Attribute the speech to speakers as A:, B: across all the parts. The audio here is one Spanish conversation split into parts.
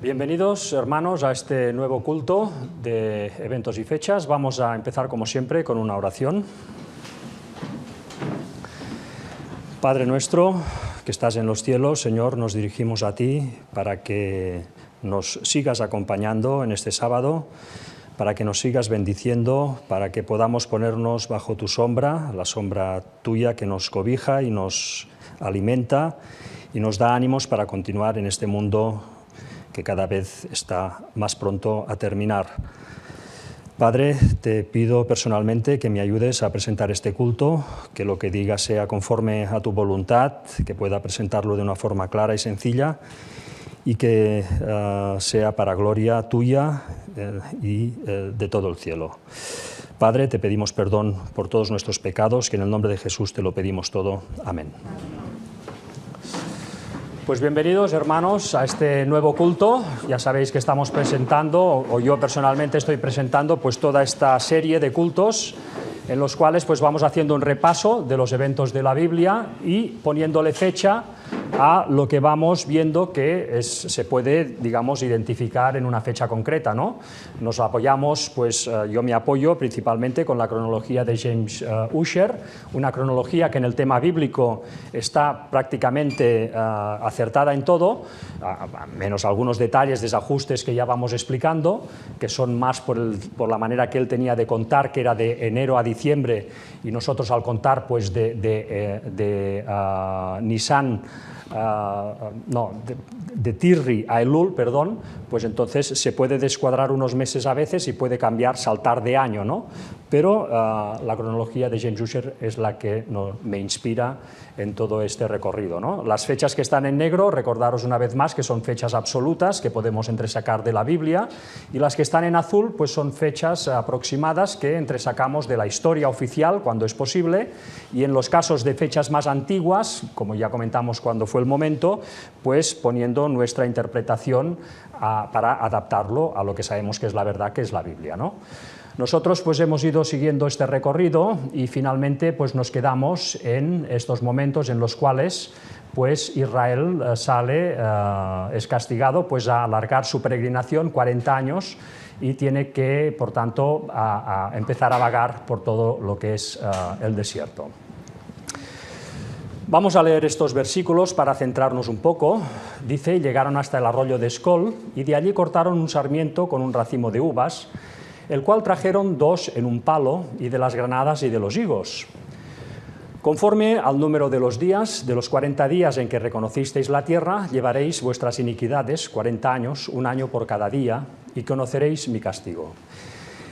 A: Bienvenidos, hermanos, a este nuevo culto de eventos y fechas. Vamos a empezar, como siempre, con una oración. Padre nuestro, que estás en los cielos, Señor, nos dirigimos a ti para que nos sigas acompañando en este sábado, para que nos sigas bendiciendo, para que podamos ponernos bajo tu sombra, la sombra tuya que nos cobija y nos alimenta y nos da ánimos para continuar en este mundo que cada vez está más pronto a terminar. Padre, te pido personalmente que me ayudes a presentar este culto, que lo que diga sea conforme a tu voluntad, que pueda presentarlo de una forma clara y sencilla y que sea para gloria tuya y de todo el cielo. Padre, te pedimos perdón por todos nuestros pecados, que en el nombre de Jesús te lo pedimos todo. Amén. Pues bienvenidos, hermanos, a este nuevo culto. Ya sabéis que estamos presentando, o yo personalmente estoy presentando, pues toda esta serie de cultos en los cuales pues vamos haciendo un repaso de los eventos de la Biblia y poniéndole fecha a lo que vamos viendo que se puede, digamos, identificar en una fecha concreta, ¿no? Nos apoyamos, pues yo me apoyo principalmente con la cronología de James Ussher, una cronología que en el tema bíblico está prácticamente acertada en todo, menos algunos detalles, desajustes que ya vamos explicando, que son más por la manera que él tenía de contar, que era de enero a diciembre, y nosotros al contar pues de Nisan, de Tirri a Elul, perdón, pues entonces se puede descuadrar unos meses a veces y puede cambiar, saltar de año, ¿no? Pero la cronología de James Ussher es la que me inspira en todo este recorrido, ¿no? Las fechas que están en negro, recordaros una vez más que son fechas absolutas que podemos entresacar de la Biblia, y las que están en azul pues son fechas aproximadas que entresacamos de la historia oficial cuando es posible, y en los casos de fechas más antiguas, como ya comentamos cuando fue el momento, pues poniendo nuestra interpretación para adaptarlo a lo que sabemos que es la verdad, que es la Biblia, ¿no? Nosotros pues hemos ido siguiendo este recorrido y finalmente pues nos quedamos en estos momentos en los cuales pues Israel es castigado pues a alargar su peregrinación 40 años y tiene que, por tanto, a empezar a vagar por todo lo que es el desierto. Vamos a leer estos versículos para centrarnos un poco. Dice: llegaron hasta el arroyo de Escol y de allí cortaron un sarmiento con un racimo de uvas, el cual trajeron 2 en un palo, y de las granadas y de los higos. Conforme al número de los días, de los 40 días en que reconocisteis la tierra, llevaréis vuestras iniquidades 40 años, 1 año por cada día, y conoceréis mi castigo.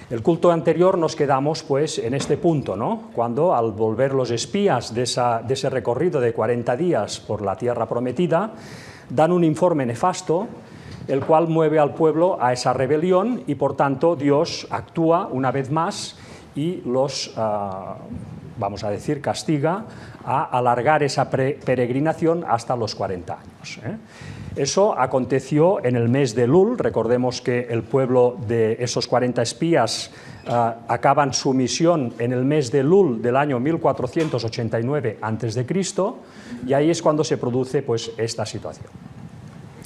A: El culto anterior nos quedamos pues en este punto, ¿no? Cuando al volver los espías de ese recorrido de 40 días por la tierra prometida, dan un informe nefasto, el cual mueve al pueblo a esa rebelión, y por tanto Dios actúa una vez más y los, vamos a decir, castiga a alargar esa peregrinación hasta los 40 años. Eso aconteció en el mes de Elul. Recordemos que el pueblo de esos 40 espías acaban su misión en el mes de Elul del año 1489 a.C., y ahí es cuando se produce pues esta situación.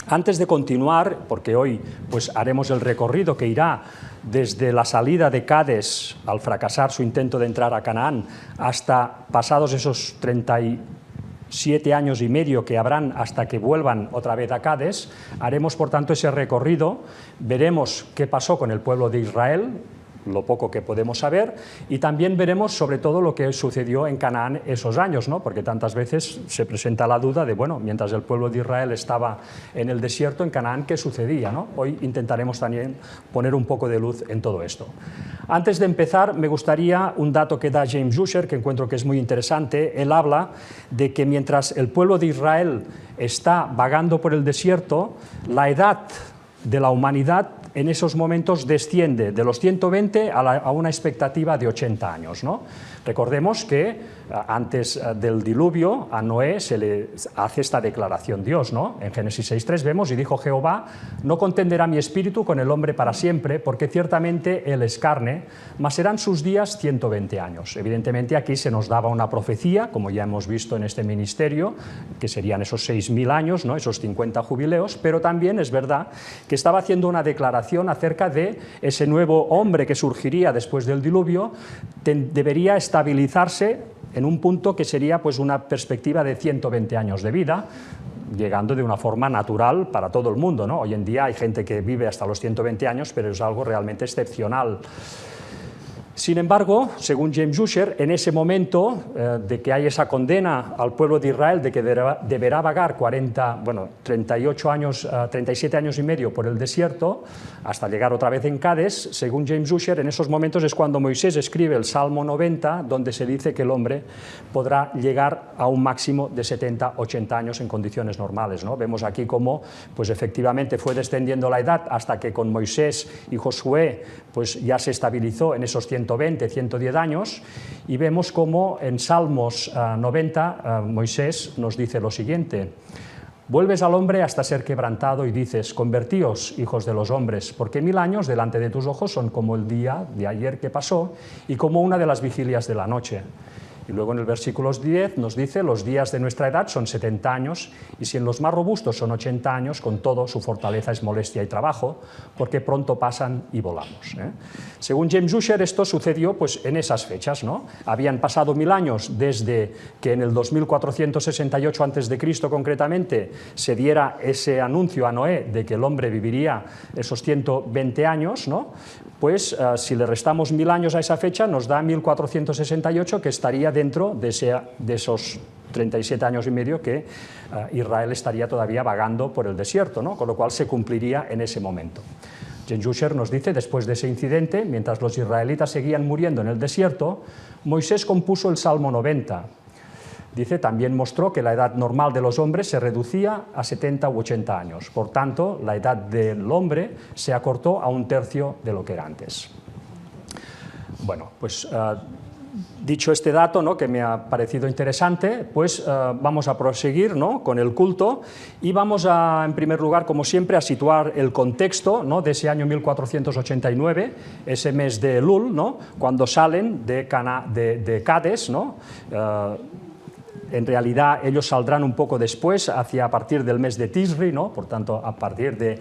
A: Antes de continuar, porque hoy pues haremos el recorrido que irá desde la salida de Cades al fracasar su intento de entrar a Canaán hasta pasados esos 37 años y medio que habrán hasta que vuelvan otra vez a Cades, haremos por tanto ese recorrido, veremos qué pasó con el pueblo de Israel, lo poco que podemos saber, y también veremos sobre todo lo que sucedió en Canaán esos años, ¿no? Porque tantas veces se presenta la duda de, bueno, mientras el pueblo de Israel estaba en el desierto, en Canaán, ¿qué sucedía, no? Hoy intentaremos también poner un poco de luz en todo esto. Antes de empezar, me gustaría un dato que da James Ussher, que encuentro que es muy interesante. Él habla de que mientras el pueblo de Israel está vagando por el desierto, la edad de la humanidad en esos momentos desciende de los 120 a una expectativa de 80 años, ¿no? Recordemos que antes del diluvio a Noé se le hace esta declaración Dios, ¿no? En Génesis 6:3 vemos: y dijo Jehová, no contenderá mi espíritu con el hombre para siempre, porque ciertamente él es carne, mas serán sus días 120 años. Evidentemente aquí se nos daba una profecía, como ya hemos visto en este ministerio, que serían esos 6.000 años, ¿no? Esos 50 jubileos, pero también es verdad que que estaba haciendo una declaración acerca de ese nuevo hombre que surgiría después del diluvio, debería estabilizarse en un punto que sería pues una perspectiva de 120 años de vida, llegando de una forma natural para todo el mundo, ¿no? Hoy en día hay gente que vive hasta los 120 años, pero es algo realmente excepcional. Sin embargo, según James Ussher, en ese momento de que hay esa condena al pueblo de Israel de que deberá vagar 37 años y medio por el desierto hasta llegar otra vez en Cades, según James Ussher, en esos momentos es cuando Moisés escribe el Salmo 90, donde se dice que el hombre podrá llegar a un máximo de 70-80 años en condiciones normales, ¿no? Vemos aquí cómo pues efectivamente fue descendiendo la edad hasta que con Moisés y Josué pues ya se estabilizó en esos 120, 110 años, y vemos cómo en Salmos 90 Moisés nos dice lo siguiente: vuelves al hombre hasta ser quebrantado y dices, convertíos, hijos de los hombres, porque 1000 años delante de tus ojos son como el día de ayer que pasó y como una de las vigilias de la noche. Y luego en el versículo 10 nos dice, los días de nuestra edad son 70 años, y si en los más robustos son 80 años, con todo su fortaleza es molestia y trabajo, porque pronto pasan y volamos, ¿eh? Según James Ussher, esto sucedió pues, en esas fechas, ¿no? Habían pasado 1000 años desde que en el 2468 a.C. concretamente se diera ese anuncio a Noé de que el hombre viviría esos 120 años, ¿no? Pues si le restamos 1000 años a esa fecha nos da 1468, que estaría dentro de esos 37 años y medio que Israel estaría todavía vagando por el desierto, ¿no? Con lo cual se cumpliría en ese momento. James Ussher nos dice, después de ese incidente, mientras los israelitas seguían muriendo en el desierto, Moisés compuso el Salmo 90. Dice, también mostró que la edad normal de los hombres se reducía a 70 u 80 años. Por tanto, la edad del hombre se acortó a 1/3 de lo que era antes. Bueno, pues dicho este dato, ¿no?, que me ha parecido interesante, pues vamos a proseguir, ¿no?, con el culto, y vamos a, en primer lugar, como siempre, a situar el contexto, ¿no?, de ese año 1489, ese mes de Elul, ¿no?, cuando salen de Cades, ¿no? En realidad ellos saldrán un poco después, a partir del mes de Tisri, ¿no? Por tanto, a partir de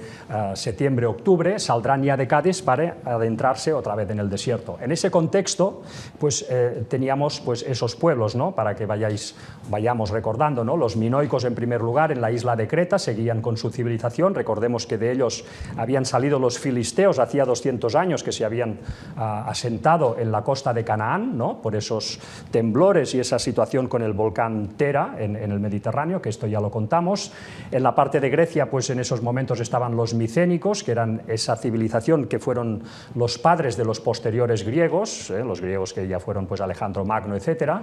A: septiembre-octubre, saldrán ya de Cades para adentrarse otra vez en el desierto. En ese contexto, pues teníamos pues, esos pueblos, ¿no?, para que vayamos recordando, ¿no? Los minoicos, en primer lugar, en la isla de Creta, seguían con su civilización. Recordemos que de ellos habían salido los filisteos hacía 200 años, que se habían asentado en la costa de Canaán, ¿no?, por esos temblores y esa situación con el volcán Tera en el Mediterráneo, que esto ya lo contamos. En la parte de Grecia, pues en esos momentos estaban los micénicos, que eran esa civilización que fueron los padres de los posteriores griegos, los griegos que ya fueron pues Alejandro Magno, etcétera.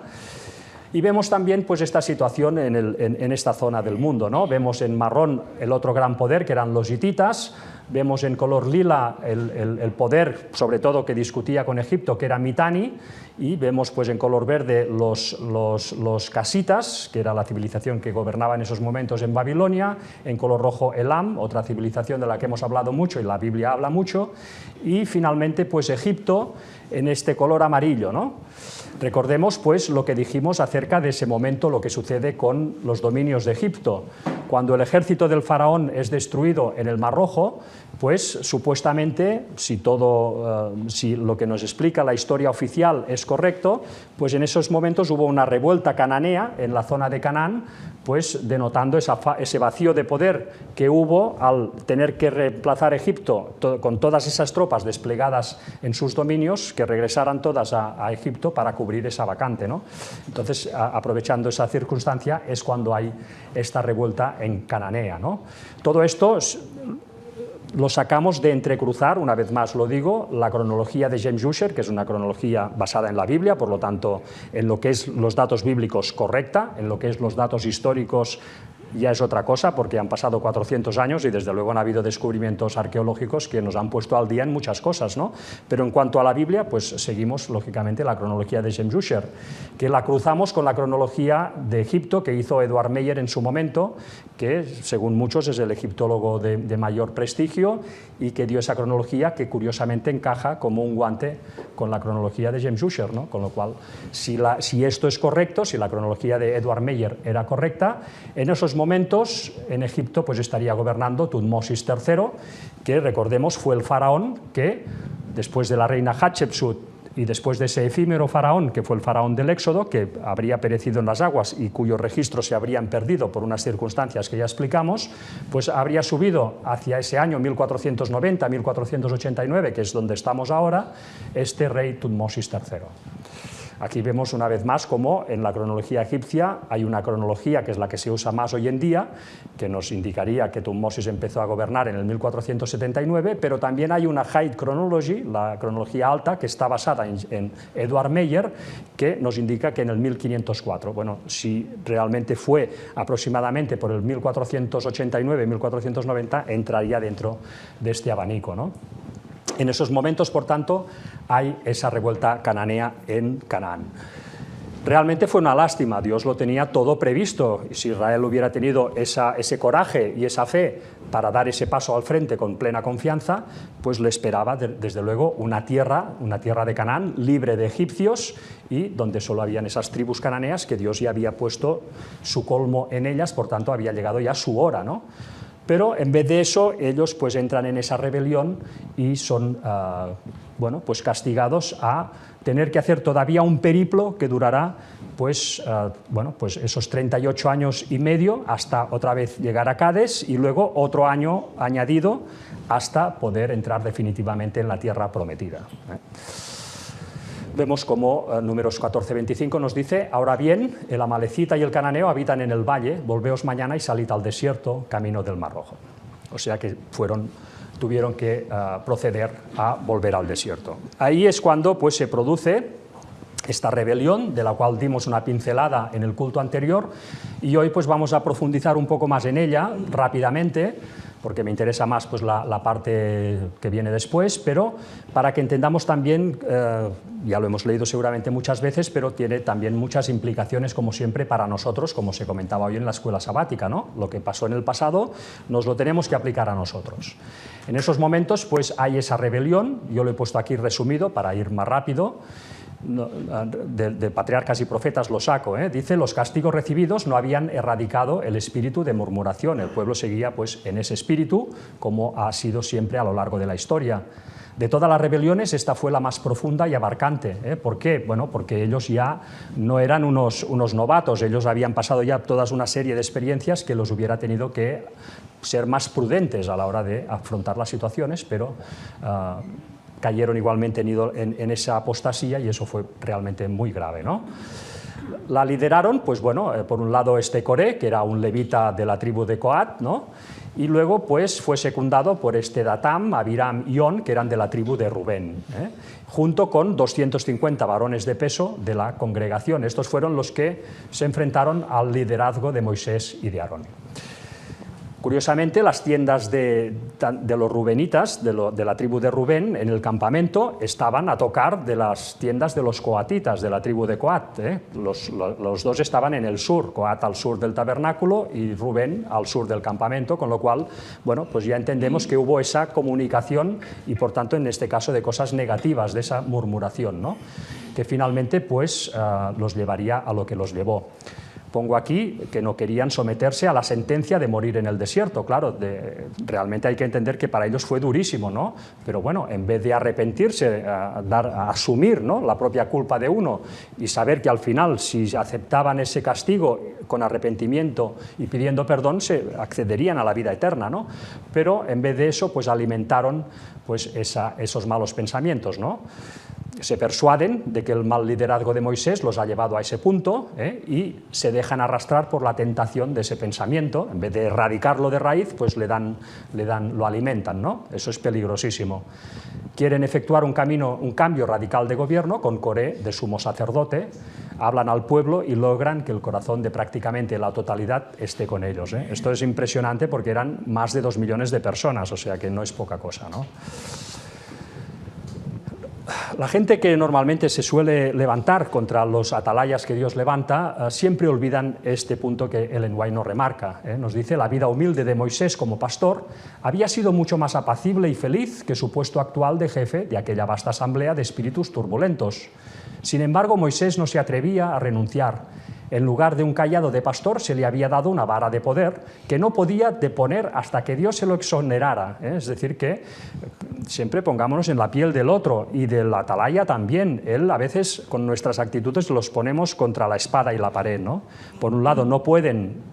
A: Y vemos también pues, esta situación en esta zona del mundo, ¿no? Vemos en marrón el otro gran poder, que eran los hititas. Vemos en color lila el poder, sobre todo, que discutía con Egipto, que era Mitanni, y vemos pues, en color verde los casitas, que era la civilización que gobernaba en esos momentos en Babilonia, en color rojo Elam, otra civilización de la que hemos hablado mucho y la Biblia habla mucho, y finalmente pues, Egipto en este color amarillo, ¿no? Recordemos pues, lo que dijimos acerca de ese momento, lo que sucede con los dominios de Egipto. Cuando el ejército del faraón es destruido en el Mar Rojo, pues supuestamente, si lo que nos explica la historia oficial es correcto, pues en esos momentos hubo una revuelta cananea en la zona de Canaán, pues denotando ese vacío de poder que hubo al tener que reemplazar Egipto con todas esas tropas desplegadas en sus dominios, que regresaran todas a Egipto para cubrir esa vacante, ¿no? Entonces, aprovechando esa circunstancia, es cuando hay esta revuelta en Cananea, ¿no? Todo esto lo sacamos de entrecruzar, una vez más lo digo, la cronología de James Ussher, que es una cronología basada en la Biblia, por lo tanto, en lo que es los datos bíblicos correcta, en lo que es los datos históricos ya es otra cosa, porque han pasado 400 años y desde luego han habido descubrimientos arqueológicos que nos han puesto al día en muchas cosas, ¿no? Pero en cuanto a la Biblia, pues seguimos lógicamente la cronología de James Ussher, que la cruzamos con la cronología de Egipto que hizo Edward Meyer en su momento, que según muchos es el egiptólogo de mayor prestigio y que dio esa cronología que curiosamente encaja como un guante con la cronología de James Ussher, ¿no? Con lo cual, si esto es correcto, si la cronología de Edward Meyer era correcta, en esos momentos en Egipto pues estaría gobernando Tutmosis III, que recordemos fue el faraón que después de la reina Hatshepsut y después de ese efímero faraón, que fue el faraón del Éxodo, que habría perecido en las aguas y cuyos registros se habrían perdido por unas circunstancias que ya explicamos, pues habría subido hacia ese año 1490-1489, que es donde estamos ahora, este rey Tutmosis III. Aquí vemos una vez más cómo en la cronología egipcia hay una cronología que es la que se usa más hoy en día, que nos indicaría que Tutmosis empezó a gobernar en el 1479, pero también hay una High Chronology, la cronología alta, que está basada en Edward Meyer, que nos indica que en el 1504. Bueno, si realmente fue aproximadamente por el 1489-1490, entraría dentro de este abanico, ¿no? En esos momentos, por tanto, hay esa revuelta cananea en Canaán. Realmente fue una lástima, Dios lo tenía todo previsto, y si Israel hubiera tenido ese coraje y esa fe para dar ese paso al frente con plena confianza, pues le esperaba desde luego una tierra de Canaán libre de egipcios y donde solo habían esas tribus cananeas que Dios ya había puesto su colmo en ellas, por tanto había llegado ya su hora, ¿no? Pero en vez de eso, ellos pues entran en esa rebelión y son bueno, pues castigados a tener que hacer todavía un periplo que durará pues, bueno, pues esos 38 años y medio hasta otra vez llegar a Cades y luego otro año añadido hasta poder entrar definitivamente en la tierra prometida. Vemos como Números 14:25 nos dice: ahora bien, el amalecita y el cananeo habitan en el valle, volveos mañana y salid al desierto, camino del Mar Rojo. O sea que tuvieron que proceder a volver al desierto. Ahí es cuando pues, se produce esta rebelión, de la cual dimos una pincelada en el culto anterior, y hoy pues, vamos a profundizar un poco más en ella rápidamente, porque me interesa más pues, la parte que viene después, pero para que entendamos también, ya lo hemos leído seguramente muchas veces, pero tiene también muchas implicaciones, como siempre, para nosotros, como se comentaba hoy en la escuela sabática, ¿no? Lo que pasó en el pasado nos lo tenemos que aplicar a nosotros. En esos momentos pues, hay esa rebelión, yo lo he puesto aquí resumido para ir más rápido, de Patriarcas y Profetas lo saco, dice: los castigos recibidos no habían erradicado el espíritu de murmuración, el pueblo seguía pues, en ese espíritu, como ha sido siempre a lo largo de la historia. De todas las rebeliones, esta fue la más profunda y abarcante. ¿Por qué? Bueno, porque ellos ya no eran unos novatos, ellos habían pasado ya toda una serie de experiencias que los hubiera tenido que ser más prudentes a la hora de afrontar las situaciones, pero cayeron igualmente en esa apostasía y eso fue realmente muy grave, ¿no? La lideraron, pues bueno, por un lado Coré, que era un levita de la tribu de Coat, ¿no? Y luego pues fue secundado por Datam, Abiram y On, que eran de la tribu de Rubén, junto con 250 varones de peso de la congregación. Estos fueron los que se enfrentaron al liderazgo de Moisés y de Aarón. Curiosamente, las tiendas de los rubenitas, de la tribu de Rubén, en el campamento, estaban a tocar de las tiendas de los coatitas, de la tribu de Coat. Los dos estaban en el sur, Coat al sur del tabernáculo y Rubén al sur del campamento, con lo cual, bueno, pues ya entendemos que hubo esa comunicación y, por tanto, en este caso, de cosas negativas, de esa murmuración, ¿no? Que finalmente, pues, los llevaría a lo que los llevó. Pongo aquí que no querían someterse a la sentencia de morir en el desierto. Claro, realmente hay que entender que para ellos fue durísimo, ¿no? Pero bueno, en vez de arrepentirse, a asumir, ¿no?, la propia culpa de uno y saber que al final, si aceptaban ese castigo con arrepentimiento y pidiendo perdón, se accederían a la vida eterna, ¿no? Pero en vez de eso, pues alimentaron pues, esos malos pensamientos, ¿no? Se persuaden de que el mal liderazgo de Moisés los ha llevado a ese punto y se dejan arrastrar por la tentación de ese pensamiento. En vez de erradicarlo de raíz, pues lo alimentan, ¿no? Eso es peligrosísimo. Quieren efectuar un cambio radical de gobierno con Coré de sumo sacerdote, hablan al pueblo y logran que el corazón de prácticamente la totalidad esté con ellos. Esto es impresionante porque eran más de 2 millones de personas, o sea que no es poca cosa, ¿no? La gente que normalmente se suele levantar contra los atalayas que Dios levanta, siempre olvidan este punto que Ellen White nos remarca. Nos dice: la vida humilde de Moisés como pastor había sido mucho más apacible y feliz que su puesto actual de jefe de aquella vasta asamblea de espíritus turbulentos. Sin embargo, Moisés no se atrevía a renunciar. En lugar de un cayado de pastor se le había dado una vara de poder que no podía deponer hasta que Dios se lo exonerara. Es decir, que siempre pongámonos en la piel del otro y del atalaya también. Él a veces con nuestras actitudes los ponemos contra la espada y la pared, ¿no? Por un lado no pueden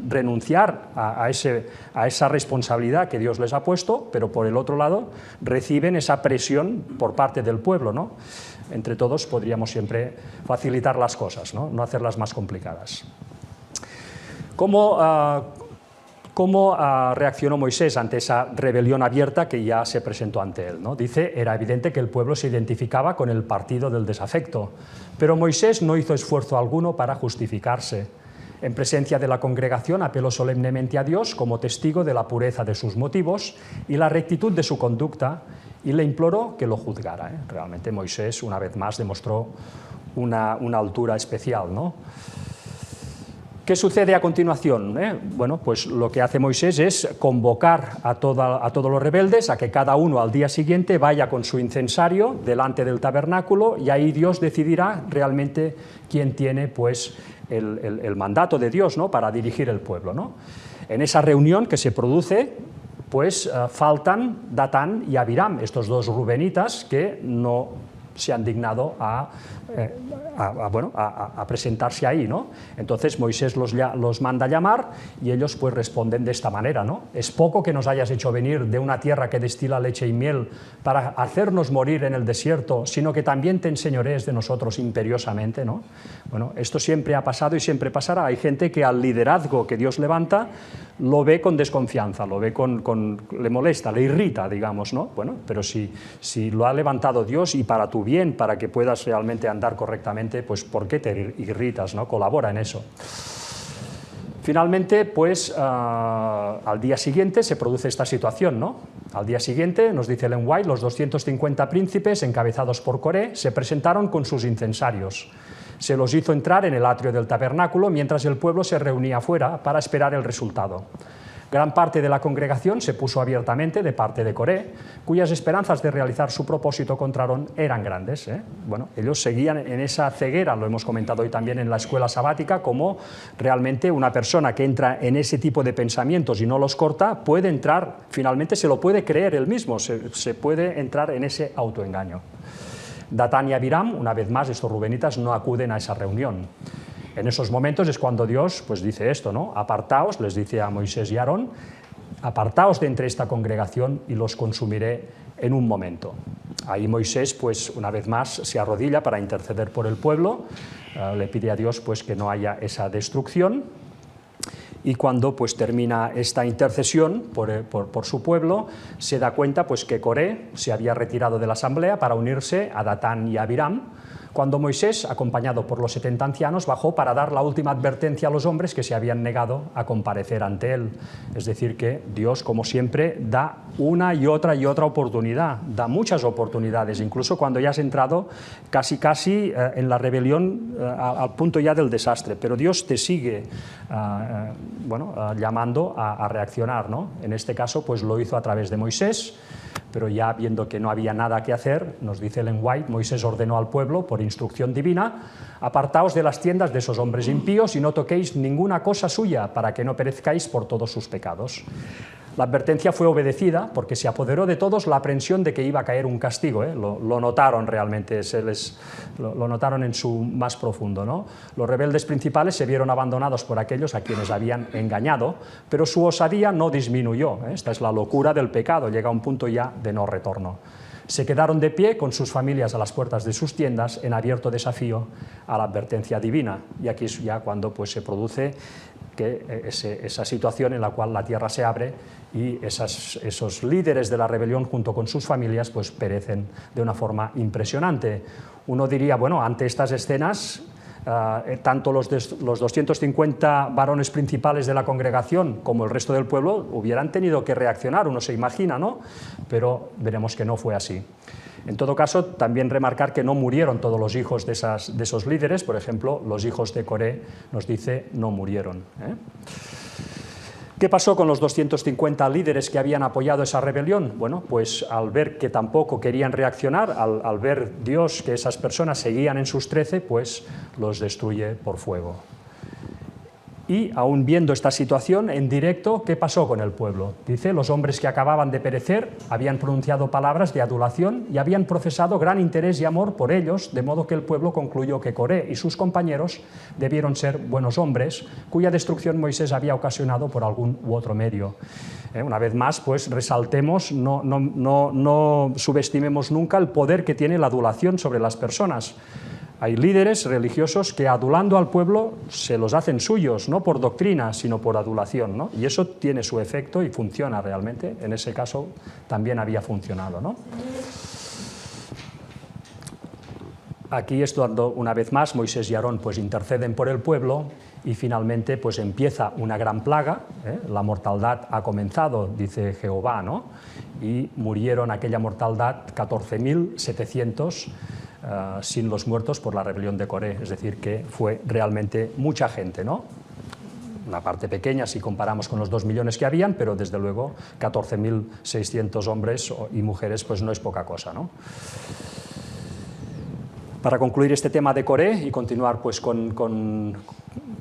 A: renunciar a esa responsabilidad que Dios les ha puesto, pero por el otro lado reciben esa presión por parte del pueblo, ¿no? Entre todos podríamos siempre facilitar las cosas, no hacerlas más complicadas. ¿Cómo reaccionó Moisés ante esa rebelión abierta que ya se presentó ante él, ¿no? Dice, era evidente que el pueblo se identificaba con el partido del desafecto, pero Moisés no hizo esfuerzo alguno para justificarse. En presencia de la congregación apeló solemnemente a Dios como testigo de la pureza de sus motivos y la rectitud de su conducta, y le imploró que lo juzgara. Realmente Moisés, una vez más, demostró una altura especial, ¿no? ¿Qué sucede a continuación? Bueno, pues lo que hace Moisés es convocar a todos los rebeldes a que cada uno al día siguiente vaya con su incensario delante del tabernáculo, y ahí Dios decidirá realmente quién tiene pues el mandato de Dios, ¿no?, para dirigir el pueblo, ¿no? En esa reunión que se produce, pues faltan Datán y Abiram, estos dos rubenitas que no se han dignado a presentarse ahí, ¿no? Entonces Moisés los manda a llamar y ellos pues responden de esta manera, ¿no? Es poco que nos hayas hecho venir de una tierra que destila leche y miel para hacernos morir en el desierto, sino que también te enseñorees de nosotros imperiosamente, ¿no? Bueno, esto siempre ha pasado y siempre pasará. Hay gente que al liderazgo que Dios levanta lo ve con desconfianza, lo ve le molesta, le irrita, digamos, ¿no? Bueno, pero si lo ha levantado Dios y para tu bien, para que puedas realmente andar correctamente, pues ¿por qué te irritas, ¿no? Colabora en eso. Finalmente, pues al día siguiente se produce esta situación, ¿no? Al día siguiente, nos dice Ellen White, los 250 príncipes encabezados por Coré se presentaron con sus incensarios. Se los hizo entrar en el atrio del tabernáculo mientras el pueblo se reunía afuera para esperar el resultado. Gran parte de la congregación se puso abiertamente de parte de Coré, cuyas esperanzas de realizar su propósito contra Aarón eran grandes. Bueno, ellos seguían en esa ceguera, lo hemos comentado hoy también en la escuela sabática, como realmente una persona que entra en ese tipo de pensamientos y no los corta, puede entrar, finalmente se lo puede creer él mismo, se puede entrar en ese autoengaño. Datán y Abiram, una vez más, estos rubenitas no acuden a esa reunión. En esos momentos es cuando Dios pues dice esto, ¿no? Apartaos, les dice a Moisés y a Aarón, apartaos de entre esta congregación y los consumiré en un momento. Ahí Moisés, pues una vez más, se arrodilla para interceder por el pueblo, le pide a Dios pues que no haya esa destrucción, y cuando pues termina esta intercesión por su pueblo, se da cuenta pues que Coré se había retirado de la asamblea para unirse a Datán y a Abiram, cuando Moisés, acompañado por los 70 ancianos, bajó para dar la última advertencia a los hombres que se habían negado a comparecer ante él. Es decir, que Dios, como siempre, da una y otra oportunidad, da muchas oportunidades, incluso cuando ya has entrado casi en la rebelión al punto ya del desastre, pero Dios te sigue llamando a reaccionar, ¿no? En este caso, pues lo hizo a través de Moisés, pero ya viendo que no había nada que hacer, nos dice Ellen White, Moisés ordenó al pueblo, por instrucción divina, apartaos de las tiendas de esos hombres impíos y no toquéis ninguna cosa suya, para que no perezcáis por todos sus pecados. La advertencia fue obedecida porque se apoderó de todos la aprensión de que iba a caer un castigo, lo notaron realmente, lo notaron en su más profundo, ¿no? Los rebeldes principales se vieron abandonados por aquellos a quienes habían engañado, pero su osadía no disminuyó. Esta es la locura del pecado, llega a un punto ya de no retorno. Se quedaron de pie con sus familias a las puertas de sus tiendas en abierto desafío a la advertencia divina, y aquí es ya cuando pues, se produce esa situación en la cual la tierra se abre y esos líderes de la rebelión junto con sus familias pues perecen de una forma impresionante. Uno diría, bueno, ante estas escenas, tanto los 250 varones principales de la congregación como el resto del pueblo hubieran tenido que reaccionar, uno se imagina, ¿no? Pero veremos que no fue así. En todo caso, también remarcar que no murieron todos los hijos de esos líderes, por ejemplo, los hijos de Coré, nos dice, no murieron. ¿Qué pasó con los 250 líderes que habían apoyado esa rebelión? Bueno, pues al ver que tampoco querían reaccionar, al ver Dios que esas personas seguían en sus 13, pues los destruye por fuego. Y aún viendo esta situación en directo, ¿qué pasó con el pueblo? Dice, los hombres que acababan de perecer habían pronunciado palabras de adulación y habían profesado gran interés y amor por ellos, de modo que el pueblo concluyó que Coré y sus compañeros debieron ser buenos hombres, cuya destrucción Moisés había ocasionado por algún u otro medio. Una vez más, pues resaltemos, no subestimemos nunca el poder que tiene la adulación sobre las personas. Hay líderes religiosos que adulando al pueblo se los hacen suyos, no por doctrina, sino por adulación, ¿no? Y eso tiene su efecto y funciona realmente. En ese caso también había funcionado, ¿no? Aquí es cuando, una vez más, Moisés y Aarón pues interceden por el pueblo y finalmente pues empieza una gran plaga, la mortandad ha comenzado, dice Jehová, ¿no? Y murieron aquella mortandad 14.700 sin los muertos por la rebelión de Coré, es decir, que fue realmente mucha gente, ¿no? Una parte pequeña si comparamos con los 2 millones que habían, pero desde luego 14.600 hombres y mujeres pues no es poca cosa, ¿no? Para concluir este tema de Coré y continuar pues, con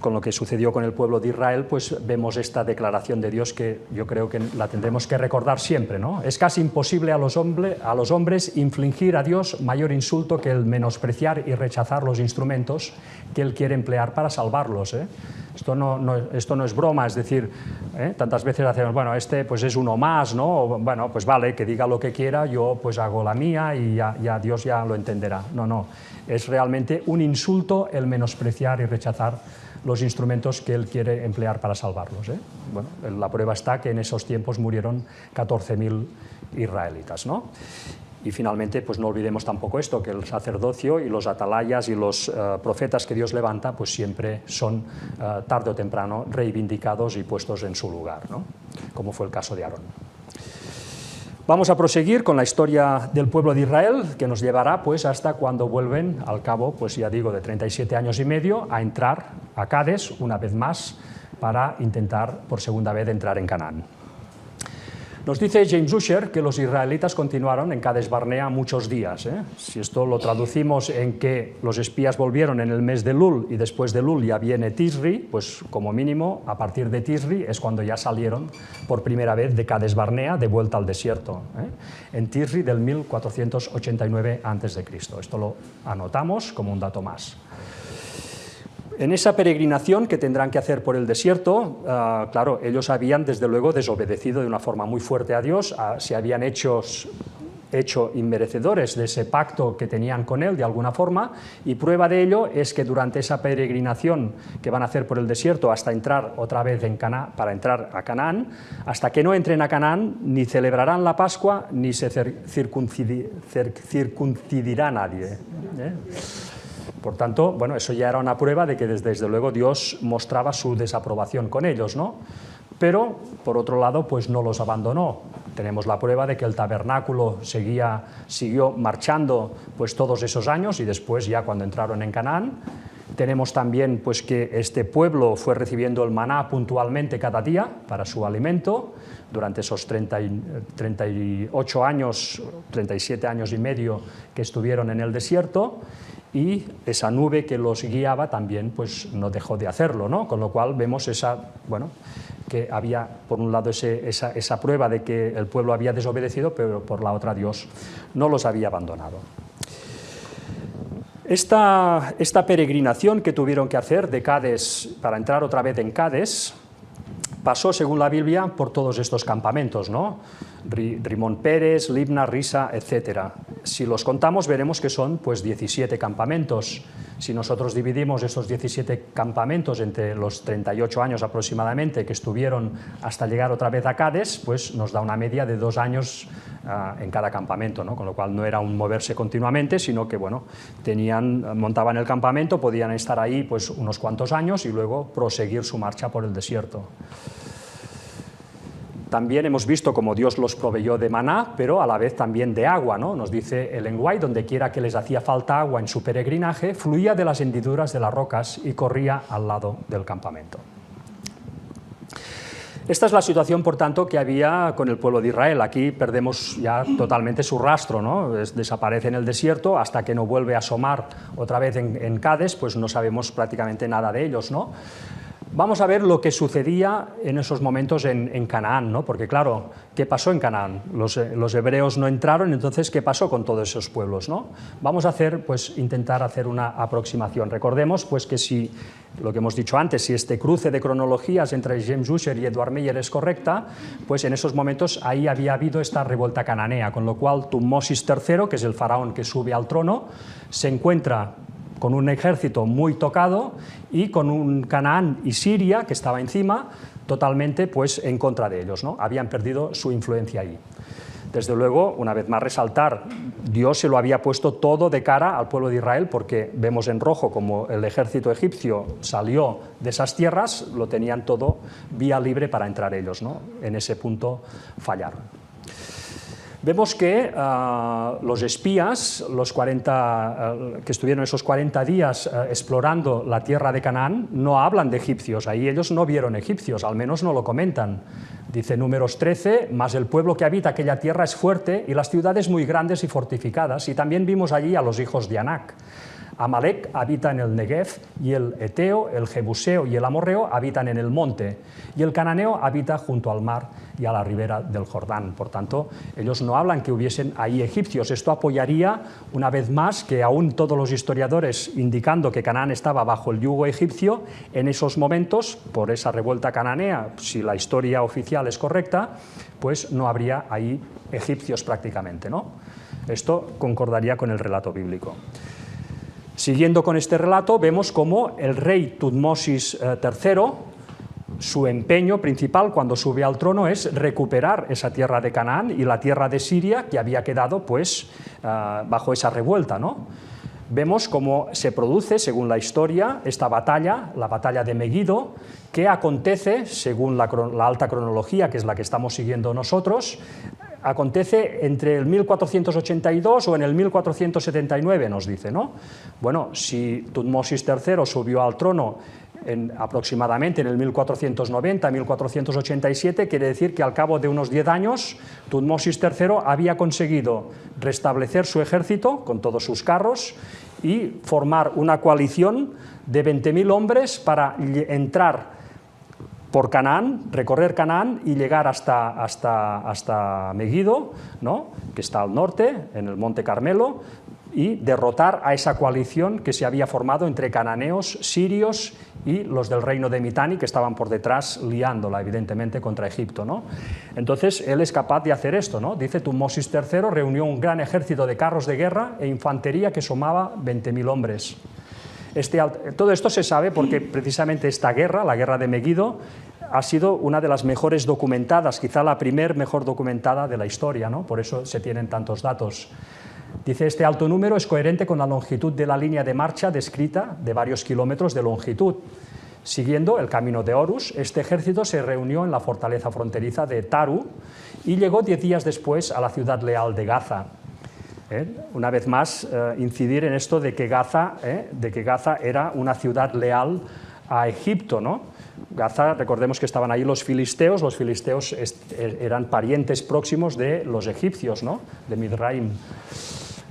A: lo que sucedió con el pueblo de Israel, pues vemos esta declaración de Dios que yo creo que la tendremos que recordar siempre, ¿no? Es casi imposible a los hombres infligir a Dios mayor insulto que el menospreciar y rechazar los instrumentos que Él quiere emplear para salvarlos, ¿eh? Esto no es broma, es decir, tantas veces hacemos, bueno, este pues es uno más, ¿no? O, bueno, pues vale, que diga lo que quiera, yo pues hago la mía y ya Dios ya lo entenderá. No, es realmente un insulto el menospreciar y rechazar los instrumentos que Él quiere emplear para salvarlos, ¿eh? Bueno, la prueba está que en esos tiempos murieron 14.000 israelitas, ¿no? Y finalmente, pues no olvidemos tampoco esto, que el sacerdocio y los atalayas y los profetas que Dios levanta, pues siempre son tarde o temprano reivindicados y puestos en su lugar, ¿no? Como fue el caso de Aarón. Vamos a proseguir con la historia del pueblo de Israel, que nos llevará pues hasta cuando vuelven, al cabo, pues ya digo, de 37 años y medio, a entrar a Cades una vez más para intentar por segunda vez entrar en Canaán. Nos dice James Ussher que los israelitas continuaron en Cades Barnea muchos días, ¿eh? Si esto lo traducimos en que los espías volvieron en el mes de Lul y después de Lul ya viene Tisri, pues como mínimo a partir de Tisri es cuando ya salieron por primera vez de Cades Barnea de vuelta al desierto, ¿eh? En Tisri del 1489 a.C. Esto lo anotamos como un dato más. En esa peregrinación que tendrán que hacer por el desierto, claro, ellos habían desde luego desobedecido de una forma muy fuerte a Dios, se habían hecho inmerecedores de ese pacto que tenían con Él de alguna forma, y prueba de ello es que durante esa peregrinación que van a hacer por el desierto hasta entrar otra vez en Canaán, para entrar a Canaán, hasta que no entren a Canaán ni celebrarán la Pascua ni se circuncidirá nadie, ¿eh? Por tanto, bueno, eso ya era una prueba de que desde luego Dios mostraba su desaprobación con ellos, ¿no? Pero, por otro lado, pues no los abandonó. Tenemos la prueba de que el tabernáculo siguió marchando pues todos esos años y después ya cuando entraron en Canaán. Tenemos también pues que este pueblo fue recibiendo el maná puntualmente cada día para su alimento durante esos 38 años, 37 años y medio que estuvieron en el desierto. Y esa nube que los guiaba también pues no dejó de hacerlo, ¿no? Con lo cual vemos que había por un lado esa prueba de que el pueblo había desobedecido, pero por la otra Dios no los había abandonado. Esta peregrinación que tuvieron que hacer de Cades para entrar otra vez en Cades pasó, según la Biblia, por todos estos campamentos, ¿no? Rimón Pérez, Libna, Risa, etc. Si los contamos veremos que son pues 17 campamentos. Si nosotros dividimos esos 17 campamentos entre los 38 años aproximadamente que estuvieron hasta llegar otra vez a Cades, pues nos da una media de 2 años en cada campamento, ¿no? Con lo cual no era un moverse continuamente, sino que bueno, montaban el campamento, podían estar ahí pues unos cuantos años y luego proseguir su marcha por el desierto. También hemos visto cómo Dios los proveyó de maná, pero a la vez también de agua, ¿no? Nos dice Ellen White, donde quiera que les hacía falta agua en su peregrinaje, fluía de las hendiduras de las rocas y corría al lado del campamento. Esta es la situación, por tanto, que había con el pueblo de Israel. Aquí perdemos ya totalmente su rastro, ¿no? Desaparece en el desierto hasta que no vuelve a asomar otra vez en Cades, pues no sabemos prácticamente nada de ellos, ¿no? Vamos a ver lo que sucedía en esos momentos en Canaán, ¿no? Porque claro, ¿qué pasó en Canaán? Los hebreos no entraron, entonces ¿qué pasó con todos esos pueblos, ¿no? Vamos a intentar hacer una aproximación. Recordemos pues, que si, lo que hemos dicho antes, si este cruce de cronologías entre James Ussher y Edward Meyer es correcta, pues en esos momentos ahí había habido esta revuelta cananea, con lo cual Tutmosis III, que es el faraón que sube al trono, se encuentra con un ejército muy tocado y con un Canaán y Siria, que estaba encima, totalmente pues, en contra de ellos, ¿no? Habían perdido su influencia ahí. Desde luego, una vez más resaltar, Dios se lo había puesto todo de cara al pueblo de Israel, porque vemos en rojo como el ejército egipcio salió de esas tierras, lo tenían todo vía libre para entrar ellos, ¿no? En ese punto fallaron. Vemos que los espías, que estuvieron esos 40 días explorando la tierra de Canaán, no hablan de egipcios, ahí ellos no vieron egipcios, al menos no lo comentan. Dice Números 13, más el pueblo que habita aquella tierra es fuerte y las ciudades muy grandes y fortificadas, y también vimos allí a los hijos de Anac. Amalek habita en el Negev, y el Eteo, el Jebuseo y el Amorreo habitan en el monte, y el Cananeo habita junto al mar y a la ribera del Jordán. Por tanto, ellos no hablan que hubiesen ahí egipcios. Esto apoyaría, una vez más, que aún todos los historiadores indicando que Canaán estaba bajo el yugo egipcio, en esos momentos, por esa revuelta cananea, si la historia oficial es correcta, pues no habría ahí egipcios prácticamente, ¿no? Esto concordaría con el relato bíblico. Siguiendo con este relato, vemos cómo el rey Tutmosis III, su empeño principal cuando sube al trono es recuperar esa tierra de Canaán y la tierra de Siria que había quedado pues, bajo esa revuelta, ¿no? Vemos cómo se produce, según la historia, esta batalla, la batalla de Megido, que acontece, según la alta cronología, que es la que estamos siguiendo nosotros, acontece entre el 1482 o en el 1479, nos dice, ¿no? Bueno, si Tutmosis III subió al trono aproximadamente en el 1490-1487, quiere decir que al cabo de unos 10 años Tutmosis III había conseguido restablecer su ejército con todos sus carros y formar una coalición de 20.000 hombres para entrar por Canaán, recorrer Canaán y llegar hasta Megido, ¿no? Que está al norte, en el Monte Carmelo, y derrotar a esa coalición que se había formado entre cananeos, sirios y los del reino de Mitanni, que estaban por detrás liándola, evidentemente, contra Egipto, ¿no? Entonces, él es capaz de hacer esto, ¿no? Dice, Tutmosis III reunió un gran ejército de carros de guerra e infantería que sumaba 20.000 hombres. Todo esto se sabe porque precisamente esta guerra, la guerra de Megido, ha sido una de las mejores documentadas, quizá la mejor documentada de la historia, ¿no? Por eso se tienen tantos datos. Dice, este alto número es coherente con la longitud de la línea de marcha descrita de varios kilómetros de longitud. Siguiendo el camino de Horus, este ejército se reunió en la fortaleza fronteriza de Taru y llegó 10 días después a la ciudad leal de Gaza. Una vez más, incidir en esto de que Gaza era una ciudad leal a Egipto, ¿no? Gaza, recordemos que estaban ahí los filisteos eran parientes próximos de los egipcios, ¿no? De Midraim.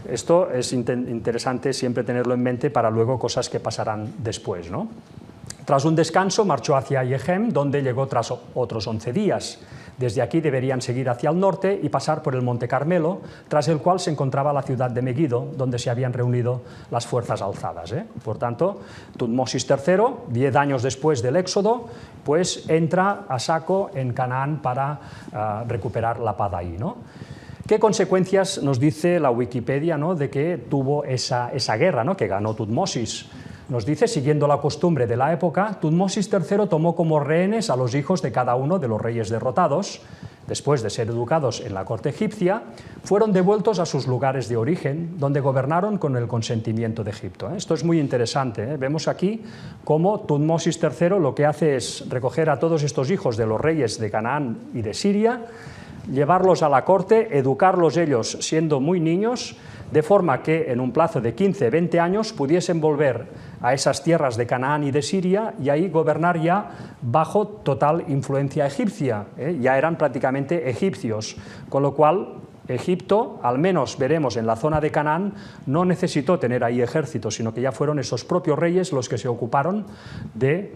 A: Esto es interesante siempre tenerlo en mente para luego cosas que pasarán después, ¿no? Tras un descanso marchó hacia Yehem, donde llegó tras otros 11 días. Desde aquí deberían seguir hacia el norte y pasar por el Monte Carmelo, tras el cual se encontraba la ciudad de Megido, donde se habían reunido las fuerzas alzadas. Por tanto, Tutmosis III, 10 años después del éxodo, pues entra a saco en Canaán para recuperar la paz ahí, ¿no? ¿Qué consecuencias nos dice la Wikipedia, ¿no? De que tuvo esa guerra, ¿no? Que ganó Tutmosis? Nos dice, siguiendo la costumbre de la época, Tutmosis III tomó como rehenes a los hijos de cada uno de los reyes derrotados. Después de ser educados en la corte egipcia, fueron devueltos a sus lugares de origen, donde gobernaron con el consentimiento de Egipto. Esto es muy interesante. Vemos aquí cómo Tutmosis III lo que hace es recoger a todos estos hijos de los reyes de Canaán y de Siria, llevarlos a la corte, educarlos ellos siendo muy niños, de forma que en un plazo de 15, 20 años pudiesen volver a esas tierras de Canaán y de Siria y ahí gobernar ya bajo total influencia egipcia, ya eran prácticamente egipcios, con lo cual Egipto, al menos veremos en la zona de Canaán, no necesitó tener ahí ejército, sino que ya fueron esos propios reyes los que se ocuparon de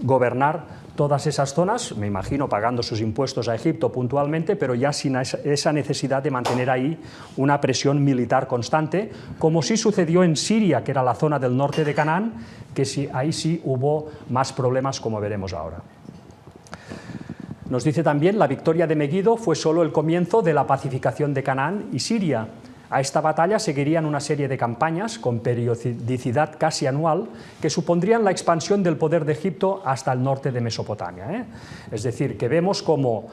A: gobernar todas esas zonas, me imagino pagando sus impuestos a Egipto puntualmente, pero ya sin esa necesidad de mantener ahí una presión militar constante, como sí sucedió en Siria, que era la zona del norte de Canaán, que sí, ahí sí hubo más problemas, como veremos ahora. Nos dice también, la victoria de Megido fue solo el comienzo de la pacificación de Canaán y Siria. A esta batalla seguirían una serie de campañas con periodicidad casi anual que supondrían la expansión del poder de Egipto hasta el norte de Mesopotamia. Es decir, que vemos como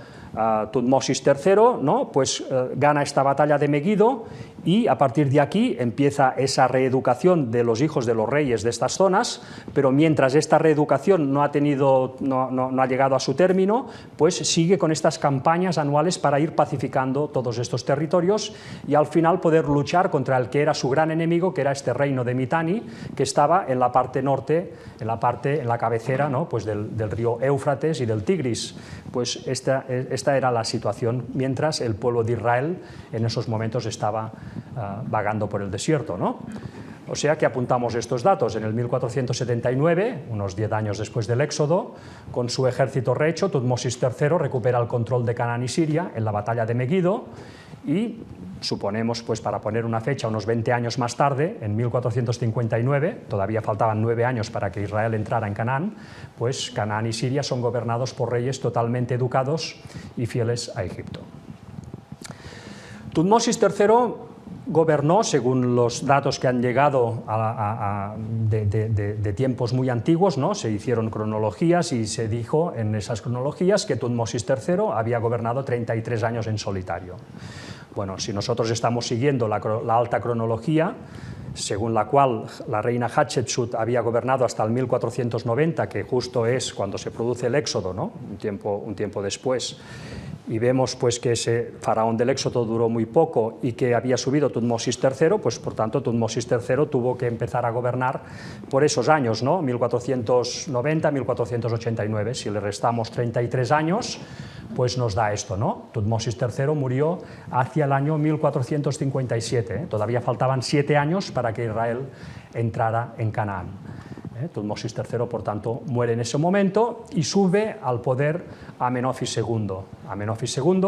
A: Tutmosis III, ¿no? Pues, gana esta batalla de Megido y a partir de aquí empieza esa reeducación de los hijos de los reyes de estas zonas, pero mientras esta reeducación no ha llegado a su término, pues sigue con estas campañas anuales para ir pacificando todos estos territorios y al final poder luchar contra el que era su gran enemigo, que era este reino de Mitanni, que estaba en la parte norte, en la cabecera, ¿no? Pues del río Éufrates y del Tigris. Pues esta era la situación mientras el pueblo de Israel en esos momentos estaba vagando por el desierto, ¿no? O sea que apuntamos estos datos. En el 1479, unos 10 años después del Éxodo, con su ejército rehecho, Tutmosis III recupera el control de Canaán y Siria en la batalla de Megido y suponemos, pues para poner una fecha, unos 20 años más tarde, en 1459, todavía faltaban 9 años para que Israel entrara en Canaán, pues Canaán y Siria son gobernados por reyes totalmente educados y fieles a Egipto. Tutmosis III gobernó, según los datos que han llegado de tiempos muy antiguos, ¿no? Se hicieron cronologías y se dijo en esas cronologías que Tutmosis III había gobernado 33 años en solitario. Bueno, si nosotros estamos siguiendo la alta cronología, según la cual la reina Hatshepsut había gobernado hasta el 1490, que justo es cuando se produce el Éxodo, ¿no? un tiempo después, y vemos pues que ese faraón del Éxodo duró muy poco y que había subido Tutmosis III, pues por tanto Tutmosis III tuvo que empezar a gobernar por esos años, ¿no? 1490, 1489, si le restamos 33 años, pues nos da esto, ¿no? Tutmosis III murió hacia el año 1457, ¿eh? Todavía faltaban 7 años para que Israel entrara en Canaán. Tutmosis III, por tanto, muere en ese momento y sube al poder Amenofis II. Amenofis II,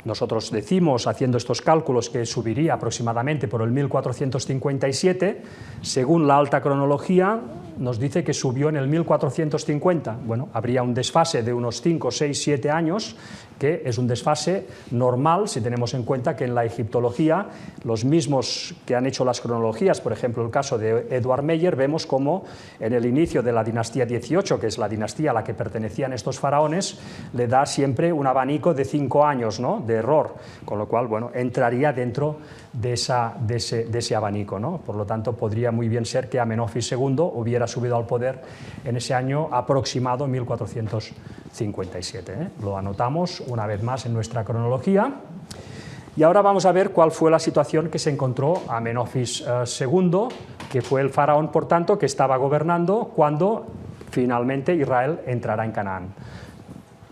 A: nosotros decimos, haciendo estos cálculos, que subiría aproximadamente por el 1457, según la alta cronología, nos dice que subió en el 1450. Bueno, habría un desfase de unos 5, 6, 7 años, que es un desfase normal si tenemos en cuenta que en la egiptología los mismos que han hecho las cronologías, por ejemplo el caso de Edward Meyer, vemos como en el inicio de la dinastía 18, que es la dinastía a la que pertenecían estos faraones, le da siempre un abanico de 5 años, ¿no? De error, con lo cual, bueno, entraría dentro de ese abanico, ¿no? Por lo tanto, podría muy bien ser que Amenofis II hubiera subido al poder en ese año aproximado 1457. Lo anotamos una vez más en nuestra cronología. Y ahora vamos a ver cuál fue la situación que se encontró Amenofis II, que fue el faraón, por tanto, que estaba gobernando cuando finalmente Israel entrará en Canaán.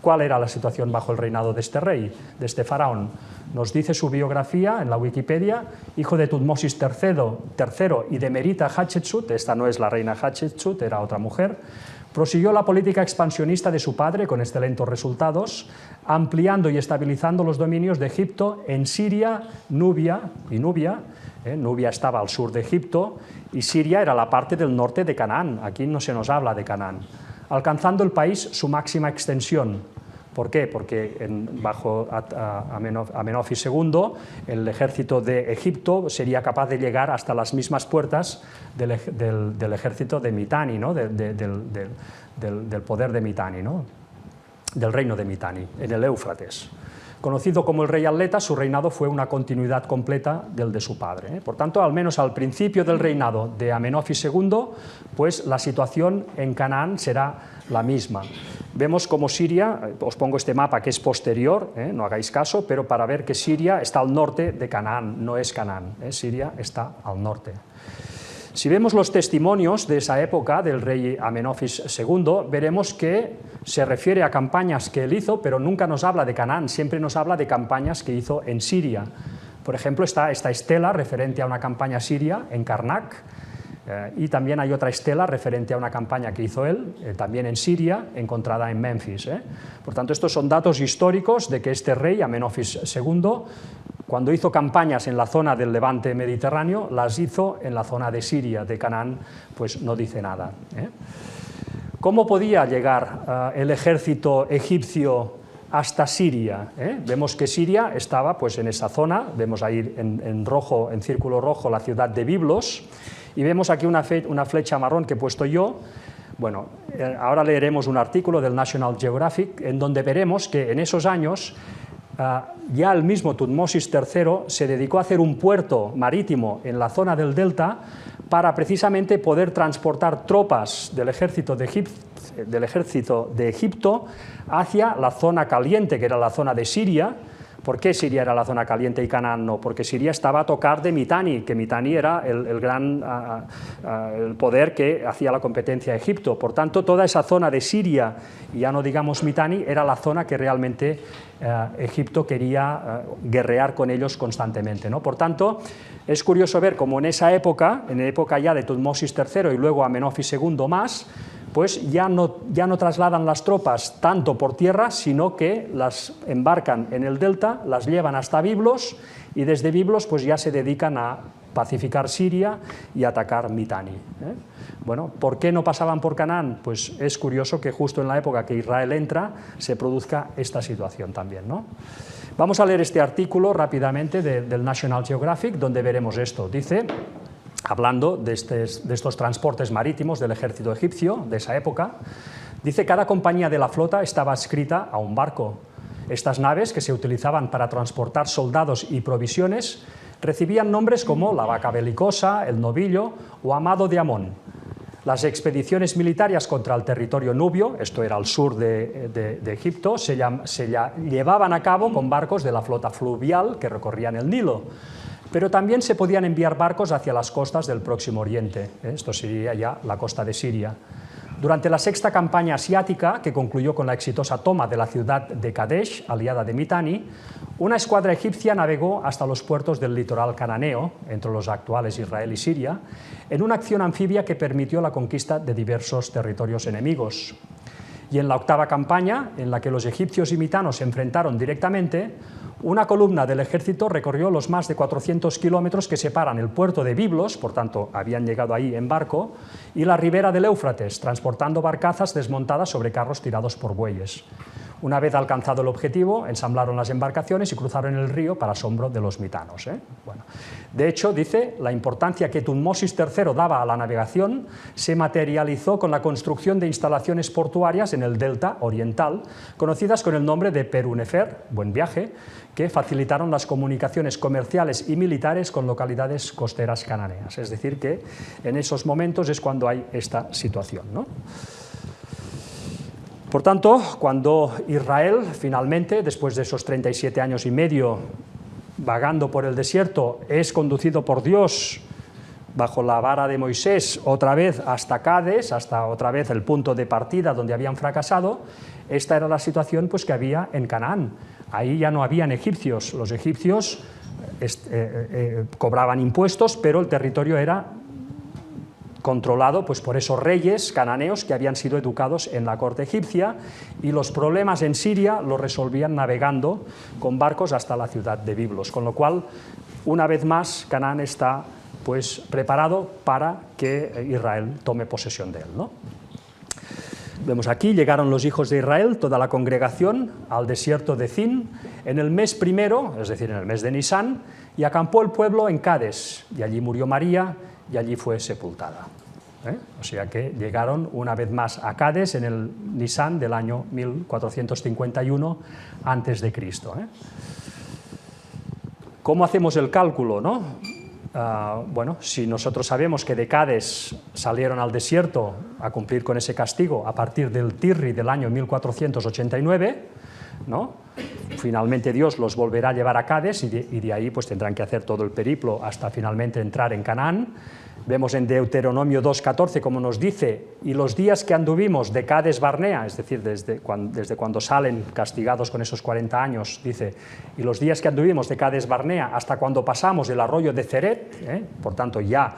A: ¿Cuál era la situación bajo el reinado de este rey, de este faraón? Nos dice su biografía en la Wikipedia: hijo de Tutmosis III y de Merita Hatshepsut, esta no es la reina Hatshepsut, era otra mujer, prosiguió la política expansionista de su padre con excelentes resultados, ampliando y estabilizando los dominios de Egipto en Siria, Nubia. Nubia estaba al sur de Egipto y Siria era la parte del norte de Canaán, aquí no se nos habla de Canaán, alcanzando el país su máxima extensión. ¿Por qué? Porque bajo Amenofis II el ejército de Egipto sería capaz de llegar hasta las mismas puertas del ejército de Mitanni, ¿no? del poder de Mitanni, ¿no? Del reino de Mitanni, en el Éufrates. Conocido como el rey atleta, su reinado fue una continuidad completa del de su padre. Por tanto, al menos al principio del reinado de Amenofis II, pues la situación en Canaán será la misma. Vemos como Siria, os pongo este mapa que es posterior, no hagáis caso, pero para ver que Siria está al norte de Canaán, no es Canaán, Siria está al norte. Si vemos los testimonios de esa época del rey Amenofis II, veremos que se refiere a campañas que él hizo, pero nunca nos habla de Canaán, siempre nos habla de campañas que hizo en Siria. Por ejemplo, está esta estela referente a una campaña siria en Karnak, y también hay otra estela referente a una campaña que hizo él, también en Siria, encontrada en Memphis. Por tanto, estos son datos históricos de que este rey, Amenofis II, cuando hizo campañas en la zona del Levante mediterráneo, las hizo en la zona de Siria, de Canaán, pues no dice nada. ¿Cómo podía llegar el ejército egipcio hasta Siria? Vemos que Siria estaba pues, en esa zona, vemos ahí en rojo, en círculo rojo, la ciudad de Biblos, y vemos aquí una flecha marrón que he puesto yo. Bueno, ahora leeremos un artículo del National Geographic en donde veremos que en esos años ya el mismo Tutmosis III se dedicó a hacer un puerto marítimo en la zona del delta para precisamente poder transportar tropas del ejército de Egipto hacia la zona caliente, que era la zona de Siria. ¿Por qué Siria era la zona caliente y Canaán no? Porque Siria estaba a tocar de Mitanni, que Mitanni era el gran el poder que hacía la competencia a Egipto. Por tanto, toda esa zona de Siria, y ya no digamos Mitanni, era la zona que realmente Egipto quería guerrear con ellos constantemente, ¿no? Por tanto, es curioso ver cómo en esa época, en la época ya de Tutmosis III y luego Amenofis II más, pues ya no trasladan las tropas tanto por tierra, sino que las embarcan en el delta, las llevan hasta Biblos y desde Biblos pues ya se dedican a pacificar Siria y atacar Mitanni. Bueno, ¿por qué no pasaban por Canaán? Pues es curioso que justo en la época que Israel entra se produzca esta situación también, ¿no? Vamos a leer este artículo rápidamente del National Geographic, donde veremos esto. Dice, hablando de estos transportes marítimos del ejército egipcio de esa época, dice: cada compañía de la flota estaba adscrita a un barco. Estas naves, que se utilizaban para transportar soldados y provisiones, recibían nombres como la Vaca Belicosa, el Novillo o Amado de Amón. Las expediciones militares contra el territorio nubio, esto era al sur de Egipto, se llevaban a cabo con barcos de la flota fluvial que recorrían el Nilo. Pero también se podían enviar barcos hacia las costas del Próximo Oriente. Esto sería ya la costa de Siria. Durante la sexta campaña asiática, que concluyó con la exitosa toma de la ciudad de Kadesh, aliada de Mitanni, una escuadra egipcia navegó hasta los puertos del litoral cananeo, entre los actuales Israel y Siria, en una acción anfibia que permitió la conquista de diversos territorios enemigos. Y en la octava campaña, en la que los egipcios y mitanos se enfrentaron directamente, una columna del ejército recorrió los más de 400 kilómetros que separan el puerto de Biblos, por tanto habían llegado ahí en barco, y la ribera del Éufrates, transportando barcazas desmontadas sobre carros tirados por bueyes. Una vez alcanzado el objetivo, ensamblaron las embarcaciones y cruzaron el río para asombro de los mitanos. Bueno, de hecho, dice, la importancia que Tutmosis III daba a la navegación se materializó con la construcción de instalaciones portuarias en el delta oriental, conocidas con el nombre de Perunefer, buen viaje, que facilitaron las comunicaciones comerciales y militares con localidades costeras cananeas. Es decir, que en esos momentos es cuando hay esta situación, ¿no? Por tanto, cuando Israel finalmente, después de esos 37 años y medio vagando por el desierto, es conducido por Dios bajo la vara de Moisés otra vez hasta Cades, hasta otra vez el punto de partida donde habían fracasado, esta era la situación pues, que había en Canaán. Ahí ya no habían egipcios, los egipcios cobraban impuestos, pero el territorio era controlado pues, por esos reyes cananeos que habían sido educados en la corte egipcia, y los problemas en Siria los resolvían navegando con barcos hasta la ciudad de Biblos, con lo cual, una vez más, Canaán está pues, preparado para que Israel tome posesión de él, ¿no? Vemos aquí, llegaron los hijos de Israel, toda la congregación, al desierto de Zin, en el mes primero, es decir, en el mes de Nisán, y acampó el pueblo en Cades, y allí murió María, y allí fue sepultada. O sea que llegaron una vez más a Cades en el Nisan del año 1451 a.C. ¿Cómo hacemos el cálculo, no? Bueno, si nosotros sabemos que de Cades salieron al desierto a cumplir con ese castigo a partir del Tirri del año 1489, ¿no? Finalmente Dios los volverá a llevar a Cades y de ahí pues tendrán que hacer todo el periplo hasta finalmente entrar en Canaán. Vemos en Deuteronomio 2.14 como nos dice, y los días que anduvimos de Cades Barnea, es decir, desde cuando salen castigados con esos 40 años, dice, y los días que anduvimos de Cades Barnea hasta cuando pasamos el arroyo de Ceret, por tanto ya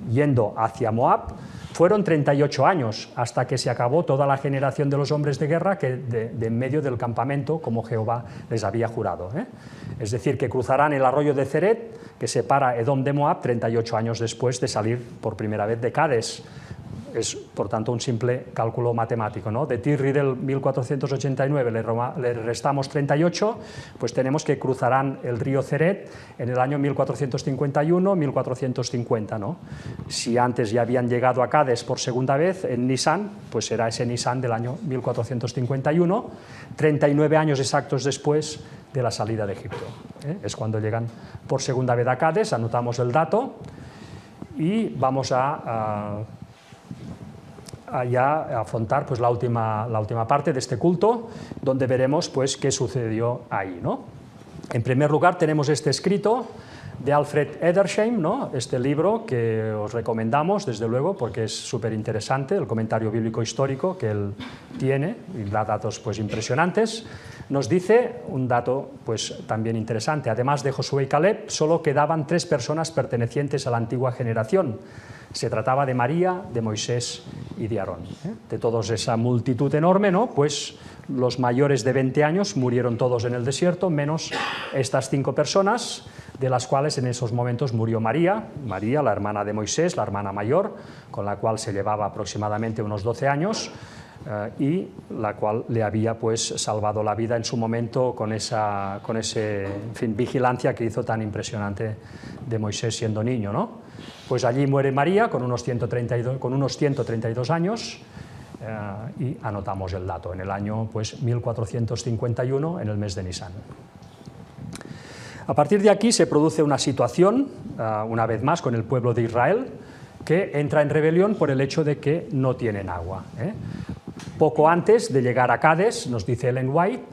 A: yendo hacia Moab, fueron 38 años, hasta que se acabó toda la generación de los hombres de guerra que de en medio del campamento, como Jehová les había jurado. Es decir, que cruzarán el arroyo de Ceret, que separa Edom de Moab, 38 años después de salir por primera vez de Cades. Es, por tanto, un simple cálculo matemático, ¿no? De Tirri del 1489 le restamos 38, pues tenemos que cruzarán el río Ceret en el año 1451, 1450, ¿no? Si antes ya habían llegado a Cades por segunda vez, en Nisan, pues será ese Nisan del año 1451, 39 años exactos después de la salida de Egipto. Es cuando llegan por segunda vez a Cades, anotamos el dato y vamos a afrontar pues, la última parte de este culto, donde veremos pues, qué sucedió ahí, ¿no? En primer lugar tenemos este escrito de Alfred Edersheim, ¿no? Este libro que os recomendamos desde luego porque es súper interesante, el comentario bíblico histórico que él tiene y da datos pues, impresionantes. Nos dice un dato pues, también interesante, además de Josué y Caleb solo quedaban 3 personas pertenecientes a la antigua generación. Se trataba de María, de Moisés y de Aarón. De todos esa multitud enorme, ¿no? Pues los mayores de 20 años murieron todos en el desierto, menos estas 5 personas, de las cuales en esos momentos murió María, la hermana de Moisés, la hermana mayor, con la cual se llevaba aproximadamente unos 12 años, y la cual le había pues, salvado la vida en su momento con esa vigilancia que hizo tan impresionante de Moisés siendo niño, ¿no? Pues allí muere María con unos 132 años y anotamos el dato, en el año pues, 1451, en el mes de Nisan. A partir de aquí se produce una situación, una vez más, con el pueblo de Israel, que entra en rebelión por el hecho de que no tienen agua. Poco antes de llegar a Cades, nos dice Ellen White,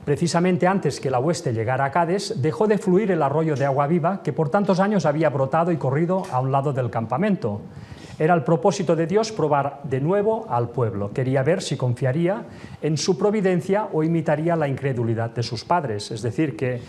A: precisamente antes que la hueste llegara a Cades, dejó de fluir el arroyo de agua viva que por tantos años había brotado y corrido a un lado del campamento. Era el propósito de Dios probar de nuevo al pueblo. Quería ver si confiaría en su providencia o imitaría la incredulidad de sus padres. Es decir, que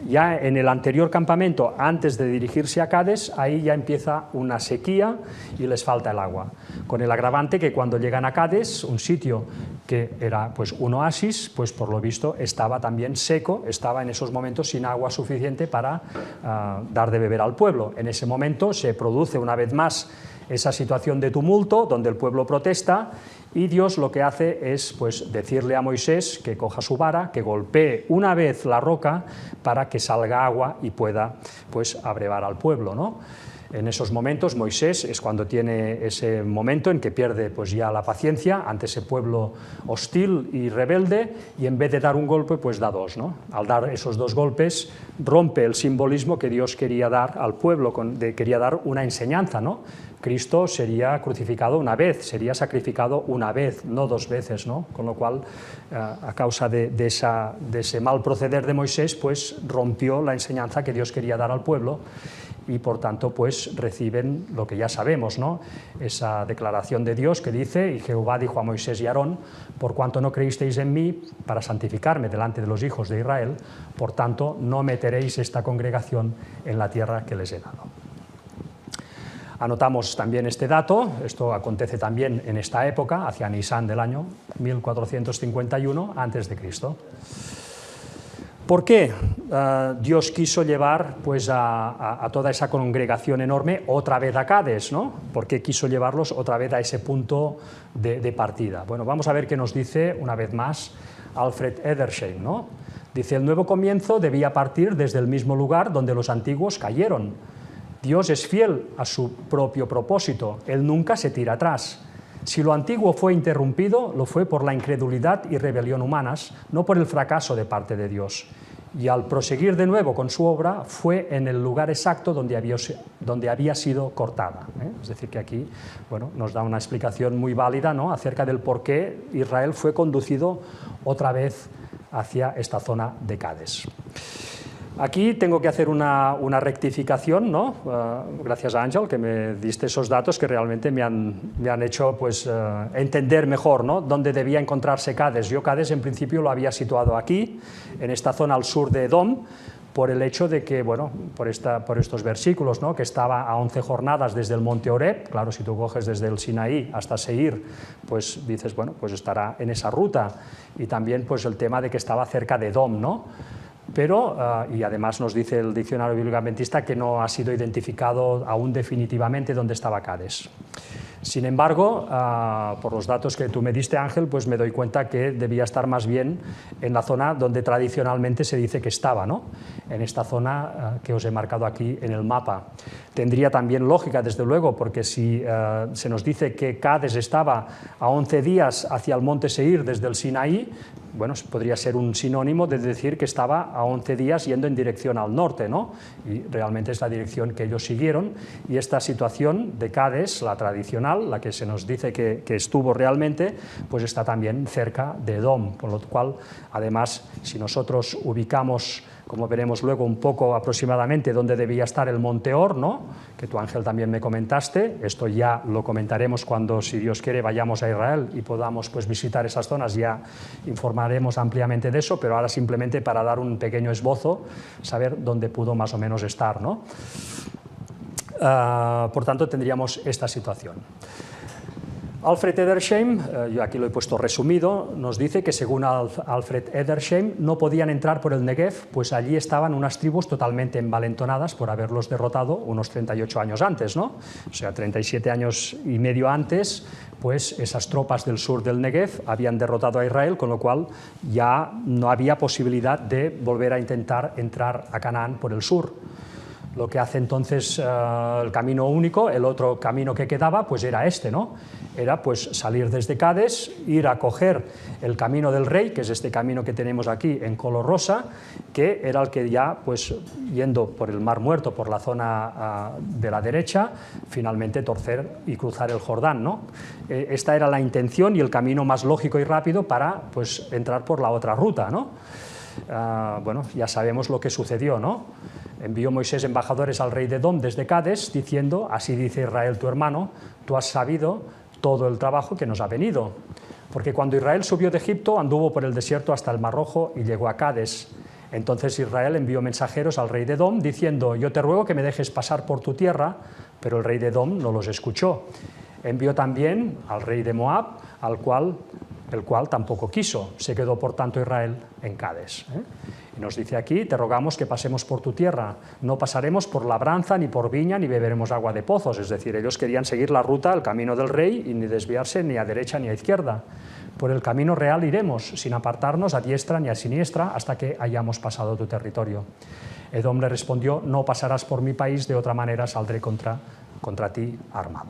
A: ya en el anterior campamento, antes de dirigirse a Cades, ahí ya empieza una sequía y les falta el agua. Con el agravante que cuando llegan a Cades, un sitio que era pues, un oasis, pues por lo visto estaba también seco, estaba en esos momentos sin agua suficiente para dar de beber al pueblo. En ese momento se produce una vez más esa situación de tumulto donde el pueblo protesta y Dios lo que hace es pues, decirle a Moisés que coja su vara, que golpee una vez la roca para que salga agua y pueda pues, abrevar al pueblo, ¿no? En esos momentos Moisés es cuando tiene ese momento en que pierde pues, ya la paciencia ante ese pueblo hostil y rebelde y en vez de dar un golpe pues da 2, ¿no? Al dar esos 2 golpes rompe el simbolismo que Dios quería dar al pueblo, quería dar una enseñanza, ¿no? Cristo sería crucificado una vez, sería sacrificado una vez, no 2 veces, ¿no? Con lo cual, a causa de ese mal proceder de Moisés, pues rompió la enseñanza que Dios quería dar al pueblo y por tanto pues reciben lo que ya sabemos, ¿no? Esa declaración de Dios que dice, y Jehová dijo a Moisés y Aarón, por cuanto no creísteis en mí para santificarme delante de los hijos de Israel, por tanto no meteréis esta congregación en la tierra que les he dado. Anotamos también este dato, esto acontece también en esta época, hacia Nisan del año 1451 a.C. ¿Por qué Dios quiso llevar pues, a toda esa congregación enorme otra vez a Cades, ¿no? ¿Por qué quiso llevarlos otra vez a ese punto de partida? Bueno, vamos a ver qué nos dice una vez más Alfred Edersheim, ¿no? Dice, el nuevo comienzo debía partir desde el mismo lugar donde los antiguos cayeron. Dios es fiel a su propio propósito, Él nunca se tira atrás. Si lo antiguo fue interrumpido, lo fue por la incredulidad y rebelión humanas, no por el fracaso de parte de Dios. Y al proseguir de nuevo con su obra, fue en el lugar exacto donde había sido cortada. Es decir, que aquí nos da una explicación muy válida, ¿no?, acerca del por qué Israel fue conducido otra vez hacia esta zona de Cades. Aquí tengo que hacer una rectificación, ¿no? Gracias a Ángel, que me diste esos datos que realmente me han hecho entender mejor, ¿no?, dónde debía encontrarse Cades. Yo Cades en principio lo había situado aquí, en esta zona al sur de Edom, por el hecho de que, por estos versículos, ¿no?, que estaba a 11 jornadas desde el monte Horeb. Claro, si tú coges desde el Sinaí hasta Seir, pues dices, pues estará en esa ruta. Y también pues el tema de que estaba cerca de Edom, ¿no? Pero, y además nos dice el diccionario bíblico adventista que no ha sido identificado aún definitivamente dónde estaba Cades. Sin embargo, por los datos que tú me diste, Ángel, pues me doy cuenta que debía estar más bien en la zona donde tradicionalmente se dice que estaba, ¿no?, en esta zona que os he marcado aquí en el mapa. Tendría también lógica, desde luego, porque si se nos dice que Cades estaba a 11 días hacia el monte Seir desde el Sinaí, podría ser un sinónimo de decir que estaba a 11 días yendo en dirección al norte, ¿no? Y realmente es la dirección que ellos siguieron, y esta situación de Cades, la tradicional, la que se nos dice que estuvo realmente, pues está también cerca de Edom, por lo cual, además, si nosotros ubicamos, como veremos luego, un poco aproximadamente dónde debía estar el monte Or, ¿no?, que tú, Ángel, también me comentaste. Esto ya lo comentaremos cuando, si Dios quiere, vayamos a Israel y podamos visitar esas zonas, ya informaremos ampliamente de eso, pero ahora simplemente para dar un pequeño esbozo, saber dónde pudo más o menos estar, ¿no? Por tanto, tendríamos esta situación. Alfred Edersheim, yo aquí lo he puesto resumido, nos dice que según Alfred Edersheim no podían entrar por el Negev, pues allí estaban unas tribus totalmente envalentonadas por haberlos derrotado unos 38 años antes, ¿no? O sea, 37 años y medio antes, pues esas tropas del sur del Negev habían derrotado a Israel, con lo cual ya no había posibilidad de volver a intentar entrar a Canaán por el sur. Lo que hace entonces el camino único, el otro camino que quedaba, pues era este, ¿no? Era pues salir desde Cades, ir a coger el camino del rey, que es este camino que tenemos aquí en color rosa, que era el que ya, pues yendo por el Mar Muerto, por la zona de la derecha, finalmente torcer y cruzar el Jordán, ¿no? Esta era la intención y el camino más lógico y rápido para pues entrar por la otra ruta, ¿no? Ya sabemos lo que sucedió, ¿no? Envió Moisés embajadores al rey de Edom desde Cades, diciendo: así dice Israel tu hermano, tú has sabido todo el trabajo que nos ha venido. Porque cuando Israel subió de Egipto, anduvo por el desierto hasta el Mar Rojo y llegó a Cades. Entonces Israel envió mensajeros al rey de Edom, diciendo: yo te ruego que me dejes pasar por tu tierra, pero el rey de Edom no los escuchó. Envió también al rey de Moab, el cual tampoco quiso. Se quedó, por tanto, Israel en Cades. Y nos dice aquí: te rogamos que pasemos por tu tierra, no pasaremos por labranza, ni por viña, ni beberemos agua de pozos. Es decir, ellos querían seguir la ruta, el camino del rey, y ni desviarse ni a derecha ni a izquierda. Por el camino real iremos, sin apartarnos a diestra ni a siniestra, hasta que hayamos pasado tu territorio. Edom le respondió: no pasarás por mi país, de otra manera saldré contra ti armado.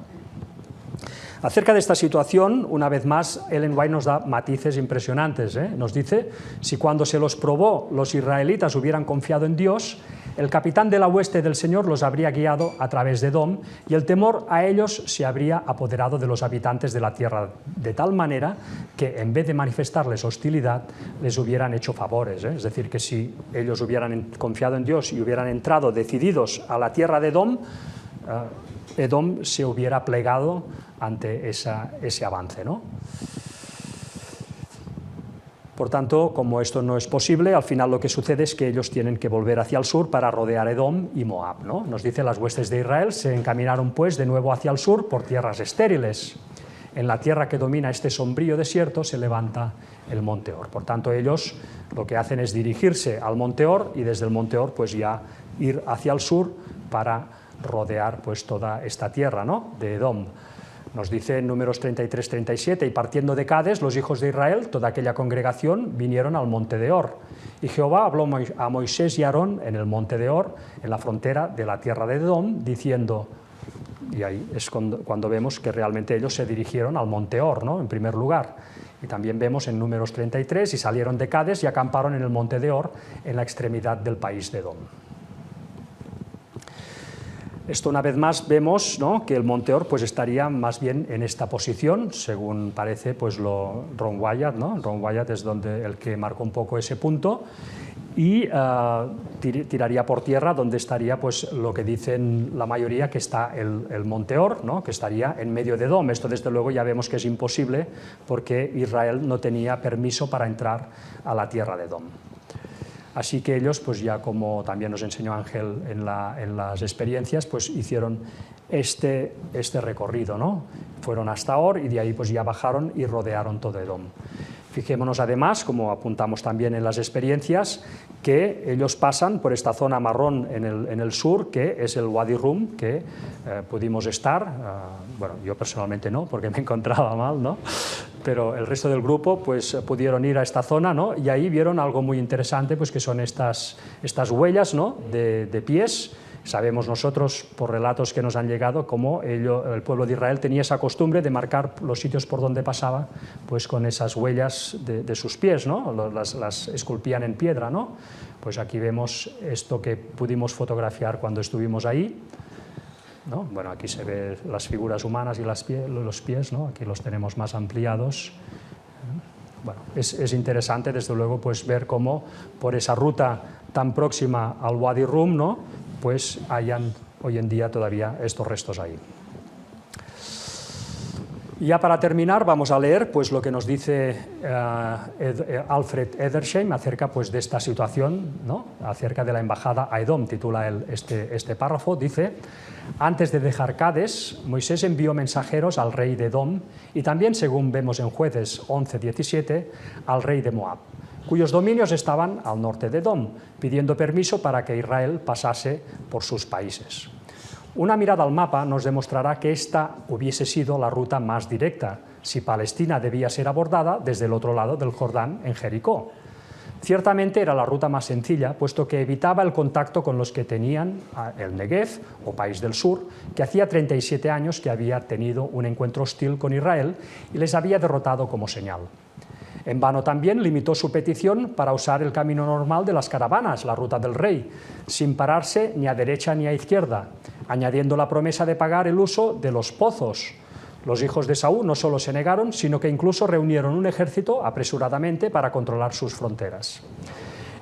A: Acerca de esta situación, una vez más, Ellen White nos da matices impresionantes, ¿eh? Nos dice: si cuando se los probó los israelitas hubieran confiado en Dios, el capitán de la hueste del Señor los habría guiado a través de Edom, y el temor a ellos se habría apoderado de los habitantes de la tierra, de tal manera que, en vez de manifestarles hostilidad, les hubieran hecho favores, ¿eh? Es decir, que si ellos hubieran confiado en Dios y hubieran entrado decididos a la tierra de Edom, Edom se hubiera plegado ante ese avance, ¿no? Por tanto, como esto no es posible, al final lo que sucede es que ellos tienen que volver hacia el sur para rodear Edom y Moab, ¿no? Nos dice: las huestes de Israel se encaminaron pues de nuevo hacia el sur por tierras estériles. En la tierra que domina este sombrío desierto se levanta el monte Or. Por tanto, ellos lo que hacen es dirigirse al monte Or, y desde el monte Or pues ya ir hacia el sur para rodear pues toda esta tierra, ¿no?, de Edom. Nos dice en Números 33-37, y partiendo de Cades, los hijos de Israel, toda aquella congregación, vinieron al monte de Or. Y Jehová habló a Moisés y Aarón en el monte de Or, en la frontera de la tierra de Edom, diciendo, y ahí es cuando vemos que realmente ellos se dirigieron al monte Or, ¿no?, en primer lugar. Y también vemos en Números 33, y salieron de Cades y acamparon en el monte de Or, en la extremidad del país de Edom. Esto una vez más vemos, ¿no?, que el monte Or pues, estaría más bien en esta posición, según parece pues, Ron Wyatt, ¿no? Ron Wyatt es el que marcó un poco ese punto, y tiraría por tierra donde estaría pues, lo que dicen la mayoría que está el monte Or, ¿no?, que estaría en medio de Edom. Esto desde luego ya vemos que es imposible porque Israel no tenía permiso para entrar a la tierra de Edom. Así que ellos, pues ya como también nos enseñó Ángel en las experiencias, pues hicieron este recorrido, ¿no? Fueron hasta Or y de ahí pues ya bajaron y rodearon todo Edom. Fijémonos además, como apuntamos también en las experiencias, que ellos pasan por esta zona marrón en el sur, que es el Wadi Rum, que pudimos estar, bueno, yo personalmente no, porque me encontraba mal, ¿no?, pero el resto del grupo pues pudieron ir a esta zona, ¿no?, y ahí vieron algo muy interesante, pues que son estas huellas, ¿no?, de pies. Sabemos nosotros, por relatos que nos han llegado, cómo el pueblo de Israel tenía esa costumbre de marcar los sitios por donde pasaba, pues con esas huellas de sus pies, ¿no?, las esculpían en piedra, ¿no? Pues aquí vemos esto que pudimos fotografiar cuando estuvimos ahí, ¿no? Bueno, aquí se ven las figuras humanas y los pies, ¿no?, aquí los tenemos más ampliados. Bueno, es interesante, desde luego, pues ver cómo por esa ruta tan próxima al Wadi Rum, ¿no?, pues hayan hoy en día todavía estos restos ahí. Y ya para terminar vamos a leer pues, lo que nos dice Alfred Edersheim acerca pues, de esta situación, ¿no?, acerca de la embajada a Edom, titula este párrafo, dice: antes de dejar Cades, Moisés envió mensajeros al rey de Edom y también, según vemos en Jueces 11:17, al rey de Moab, cuyos dominios estaban al norte de Edom, pidiendo permiso para que Israel pasase por sus países. Una mirada al mapa nos demostrará que esta hubiese sido la ruta más directa, si Palestina debía ser abordada desde el otro lado del Jordán, en Jericó. Ciertamente era la ruta más sencilla, puesto que evitaba el contacto con los que tenían el Negev, o país del sur, que hacía 37 años que había tenido un encuentro hostil con Israel y les había derrotado como señal. En vano también limitó su petición para usar el camino normal de las caravanas, la ruta del rey, sin pararse ni a derecha ni a izquierda, añadiendo la promesa de pagar el uso de los pozos. Los hijos de Saúl no solo se negaron, sino que incluso reunieron un ejército apresuradamente para controlar sus fronteras.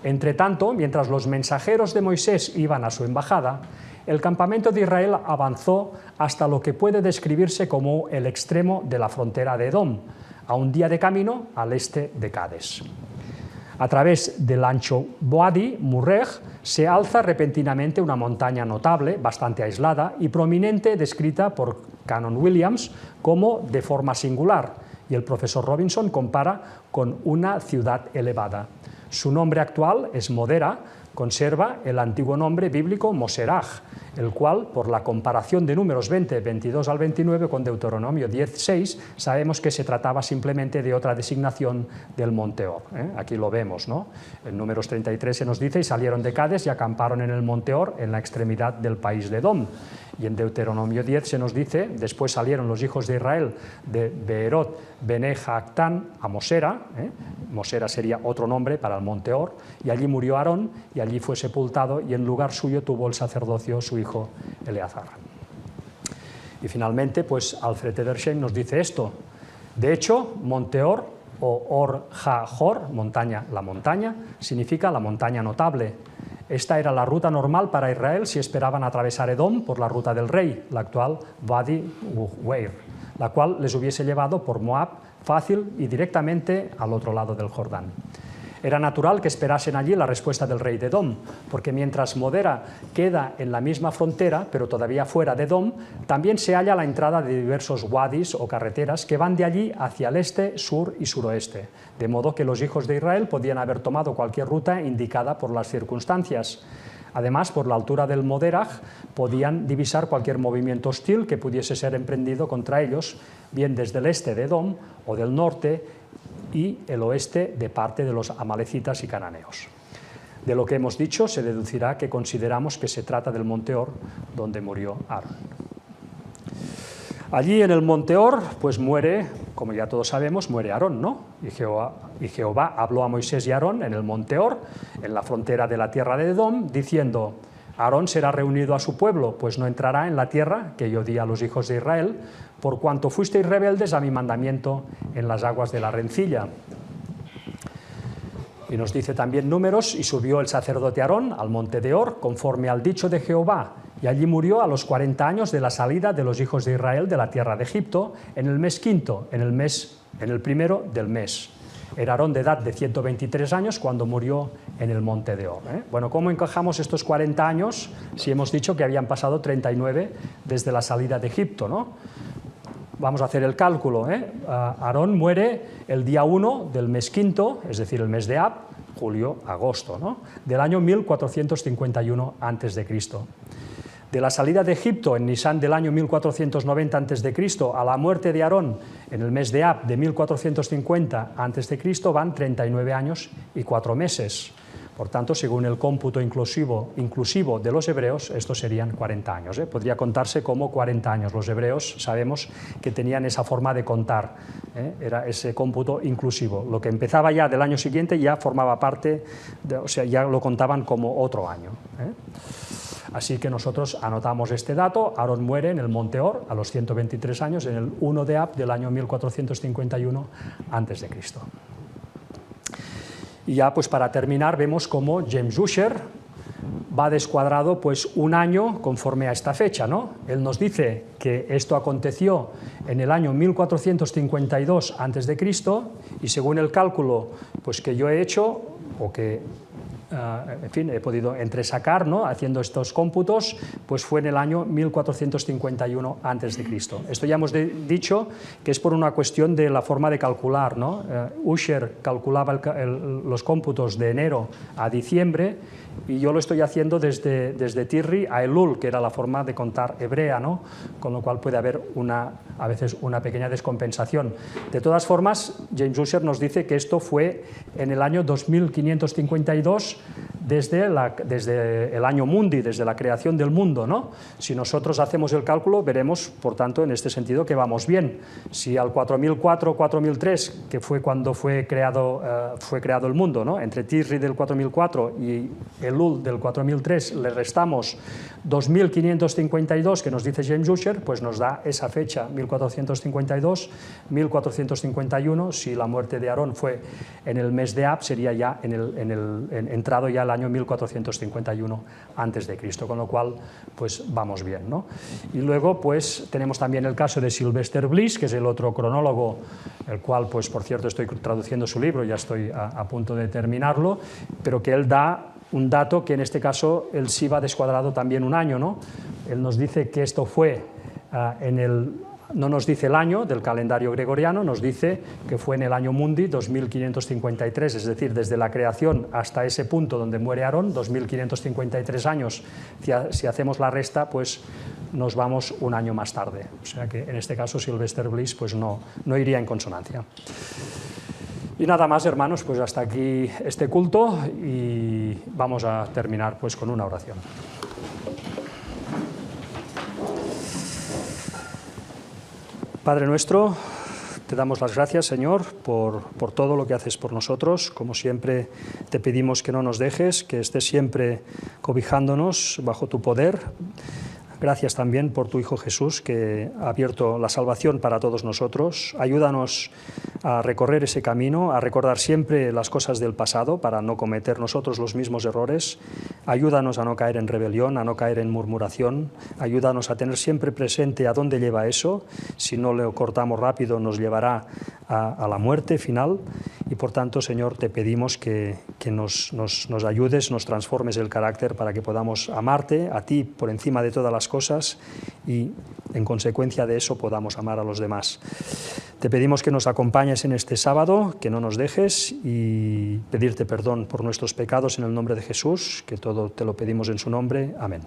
A: Entre tanto, mientras los mensajeros de Moisés iban a su embajada, el campamento de Israel avanzó hasta lo que puede describirse como el extremo de la frontera de Edom, a un día de camino al este de Cades. A través del ancho Wadi Murrej se alza repentinamente una montaña notable, bastante aislada y prominente, descrita por Canon Williams como de forma singular, y el profesor Robinson compara con una ciudad elevada. Su nombre actual es Modera, conserva el antiguo nombre bíblico Moseraj, el cual, por la comparación de Números 20, 22 al 29 con Deuteronomio 10, 6, sabemos que se trataba simplemente de otra designación del monte Or. Aquí lo vemos, ¿no? En Números 33 se nos dice: y salieron de Cades y acamparon en el monte Or, en la extremidad del país de Edom. Y en Deuteronomio 10 se nos dice: después salieron los hijos de Israel de Beerot Bene Jactán a Mosera, Mosera sería otro nombre para el monte Or, y allí murió Aarón, y allí fue sepultado, y en lugar suyo tuvo el sacerdocio su hijo Eleazar. Y finalmente, pues Alfred Edersheim nos dice esto: de hecho, monte Or, o Or Ha-Hor, montaña, la montaña, significa la montaña notable. Esta era la ruta normal para Israel si esperaban atravesar Edom por la ruta del rey, la actual Wadi Weir, la cual les hubiese llevado por Moab fácil y directamente al otro lado del Jordán. Era natural que esperasen allí la respuesta del rey de Edom, porque mientras Modera queda en la misma frontera, pero todavía fuera de Edom, también se halla la entrada de diversos wadis o carreteras que van de allí hacia el este, sur y suroeste, de modo que los hijos de Israel podían haber tomado cualquier ruta indicada por las circunstancias. Además, por la altura del Moderaj, podían divisar cualquier movimiento hostil que pudiese ser emprendido contra ellos, bien desde el este de Edom o del norte y el oeste de parte de los amalecitas y cananeos. De lo que hemos dicho se deducirá que consideramos que se trata del monte Or, donde murió Aarón. Allí en el monte Or, pues muere, como ya todos sabemos, muere Aarón, ¿no? Y Jehová habló a Moisés y Aarón en el monte Or, en la frontera de la tierra de Edom, diciendo: Aarón será reunido a su pueblo, pues no entrará en la tierra que yo di a los hijos de Israel, por cuanto fuisteis rebeldes a mi mandamiento en las aguas de la rencilla. Y nos dice también Números: y subió el sacerdote Aarón al monte de Or, conforme al dicho de Jehová, y allí murió a los 40 años de la salida de los hijos de Israel de la tierra de Egipto, en el mes quinto, en el primero del mes. Era Aarón de edad de 123 años cuando murió en el monte de Or. Bueno, ¿cómo encajamos estos 40 años si hemos dicho que habían pasado 39 desde la salida de Egipto, ¿no? Vamos a hacer el cálculo. Aarón muere el día 1 del mes quinto, es decir, el mes de Ab, julio, agosto, ¿no? Del año 1451 a.C. De la salida de Egipto en Nisán del año 1490 a.C. a la muerte de Aarón en el mes de Ab de 1450 a.C. van 39 años y 4 meses. Por tanto, según el cómputo inclusivo de los hebreos, estos serían 40 años. Podría contarse como 40 años. Los hebreos sabemos que tenían esa forma de contar, era ese cómputo inclusivo. Lo que empezaba ya del año siguiente ya formaba parte, o sea, ya lo contaban como otro año. Así que nosotros anotamos este dato. Aarón muere en el monte Or a los 123 años, en el 1 de Ab del año 1451 a.C. Y ya pues para terminar vemos cómo James Ussher va descuadrado pues un año conforme a esta fecha, ¿no? Él nos dice que esto aconteció en el año 1452 a.C. y según el cálculo pues que yo he hecho, o que en fin, he podido entresacar, ¿no?, haciendo estos cómputos, pues fue en el año 1451 a.C. Esto ya hemos dicho que es por una cuestión de la forma de calcular, ¿no? Ussher calculaba los cómputos de enero a diciembre y yo lo estoy haciendo desde Tirri a Elul, que era la forma de contar hebrea, ¿no? Con lo cual puede haber a veces una pequeña descompensación. De todas formas, James Ussher nos dice que esto fue en el año 2552 desde el año Mundi, desde la creación del mundo, ¿no? Si nosotros hacemos el cálculo, veremos, por tanto, en este sentido, que vamos bien. Si al 4004, 4003, que fue cuando fue creado el mundo, ¿no?, entre Tirri del 4004 y Elul del 4003, le restamos 2552, que nos dice James Ussher, pues nos da esa fecha, 1452, 1451, si la muerte de Aarón fue en el mes de Ab, sería ya entrado ya el año 1451 a.C., con lo cual pues vamos bien, ¿no? Y luego pues tenemos también el caso de Sylvester Bliss, que es el otro cronólogo, el cual pues por cierto estoy traduciendo su libro, ya estoy a punto de terminarlo, pero que él da un dato que en este caso él sí va descuadrado también un año, ¿no? Él nos dice que esto fue no nos dice el año del calendario gregoriano, nos dice que fue en el año Mundi 2553, es decir, desde la creación hasta ese punto donde muere Aarón, 2553 años. Si hacemos la resta, pues nos vamos un año más tarde. O sea que en este caso Sylvester Bliss pues no iría en consonancia. Y nada más, hermanos, pues hasta aquí este culto y vamos a terminar pues con una oración. Padre nuestro, te damos las gracias, Señor, por todo lo que haces por nosotros. Como siempre, te pedimos que no nos dejes, que estés siempre cobijándonos bajo tu poder. Gracias también por tu Hijo Jesús, que ha abierto la salvación para todos nosotros. Ayúdanos a recorrer ese camino, a recordar siempre las cosas del pasado para no cometer nosotros los mismos errores. Ayúdanos a no caer en rebelión, a no caer en murmuración. Ayúdanos a tener siempre presente a dónde lleva eso. Si no lo cortamos rápido, nos llevará a la muerte final. Y por tanto, Señor, te pedimos que nos ayudes, nos transformes el carácter para que podamos amarte a ti por encima de todas las cosas y en consecuencia de eso podamos amar a los demás. Te Te pedimos que nos acompañes en este sábado, que no nos dejes, y pedirte perdón por nuestros pecados en el nombre de Jesús, que todo te lo pedimos en su nombre. Amén.